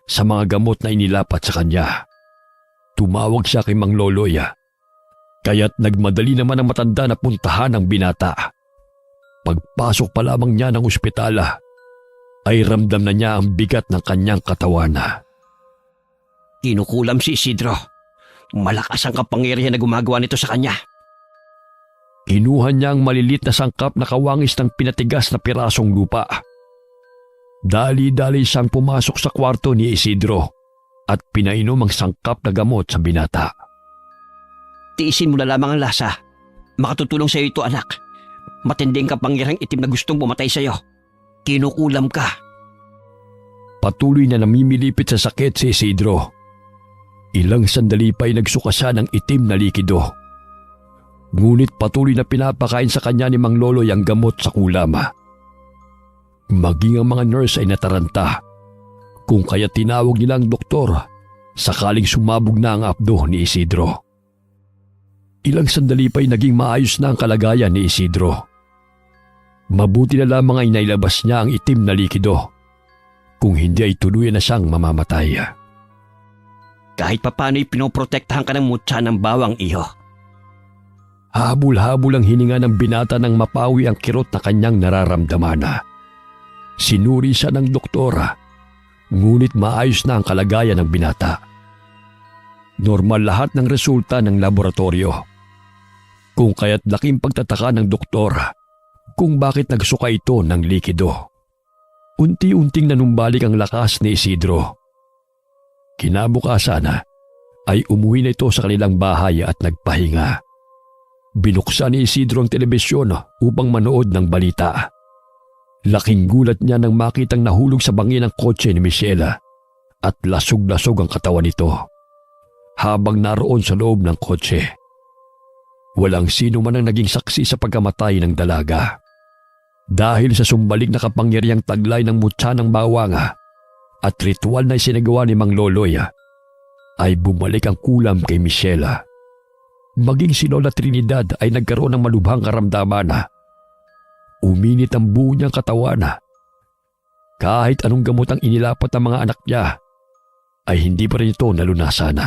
sa mga gamot na inilapat sa kanya. Tumawag siya kay Mang Loloy, kaya't nagmadali naman ang matanda na puntahan ang binata. Pagpasok pa lamang niya ng ospital, ay ramdam na niya ang bigat ng kanyang katawan. Kinukulam si Isidro. Malakas ang kapangyarihan na gumagawa nito sa kanya. Kinuha niya ang malilit na sangkap na kawangis ng pinatigas na pirasong lupa. Dali-dali siyang pumasok sa kwarto ni Isidro at pinainom ang sangkap na gamot sa binata. Tiisin mo na lamang ang lasa. Makatutulong sa iyo ito, anak. Matinding kapangyarihang itim na gustong pumatay sa iyo. Kinukulam ka. Patuloy na namimilipit sa sakit si Isidro. Ilang sandali pa'y nagsuka siya ng itim na likido. Ngunit patuloy na pinapakain sa kanya ni Mang Loloy ang gamot sa kulam. Maging ang mga nurse ay nataranta, kung kaya tinawag nila ang doktor sakaling sumabog na ang abdo ni Isidro. Ilang sandali pa'y naging maayos na ang kalagayan ni Isidro. Mabuti na lamang ay nailabas niya ang itim na likido. Kung hindi ay tuluyan na siyang mamamatay. Kahit papano'y pinoprotektahan ka ng mutya ng bawang, iho. Habol-habol ang hininga ng binata nang mapawi ang kirot na kanyang nararamdaman. Sinuri siya ng doktora, ngunit maayos na ang kalagayan ng binata. Normal lahat ng resulta ng laboratorio. Kung kaya't laking pagtataka ng doktor kung bakit nagsuka ito ng likido. Unti-unting nanumbalik ang lakas ni Isidro. Kinabukasan ay umuwi na ito sa kanilang bahay at nagpahinga. Binuksan ni Isidro ang telebisyon upang manood ng balita. Laking gulat niya nang makitang nahulog sa bangin ang kotse ni Michelle at lasog-lasog ang katawan nito habang naroon sa loob ng kotse. Walang sino man ang naging saksi sa pagkamatay ng dalaga. Dahil sa sumbalik na kapangyarihang taglay ng mutya ng bawang at ritual na isinagawa ni Mang Loloy, ay bumalik ang kulam kay Michelle. Maging si Lola Trinidad ay nagkaroon ng malubhang karamdaman. Uminit ang buo niyang katawan. Kahit anong gamot ang inilapat ng mga anak niya, ay hindi pa rin ito nalunasan.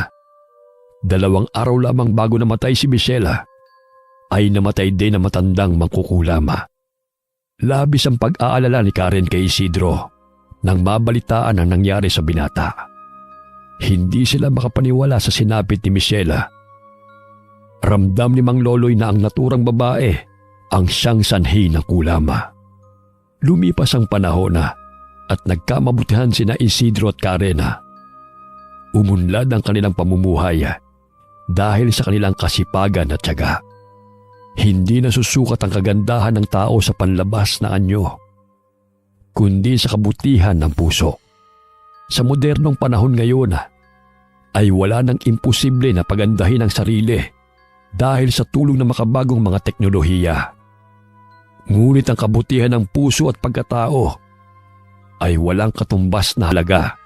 2 araw lamang bago namatay si Michelle, ay namatay din ang matandang mangkukulam. Labis ang pag-aalala ni Karen kay Isidro nang mabalitaan ang nangyari sa binata. Hindi sila makapaniwala sa sinapit ni Michelle. Ramdam ni Mang Loloy na ang naturang babae ang siyang sanhi ng kulam. Lumipas ang panahon at nagkamabutihan sina Isidro at Karen. Umunlad ang kanilang pamumuhay dahil sa kanilang kasipagan at tiyaga. Hindi nasusukat ang kagandahan ng tao sa panlabas na anyo, kundi sa kabutihan ng puso. Sa modernong panahon ngayon, ay wala nang imposible na pagandahin ang sarili dahil sa tulong ng makabagong mga teknolohiya. Ngunit ang kabutihan ng puso at pagkatao ay walang katumbas na halaga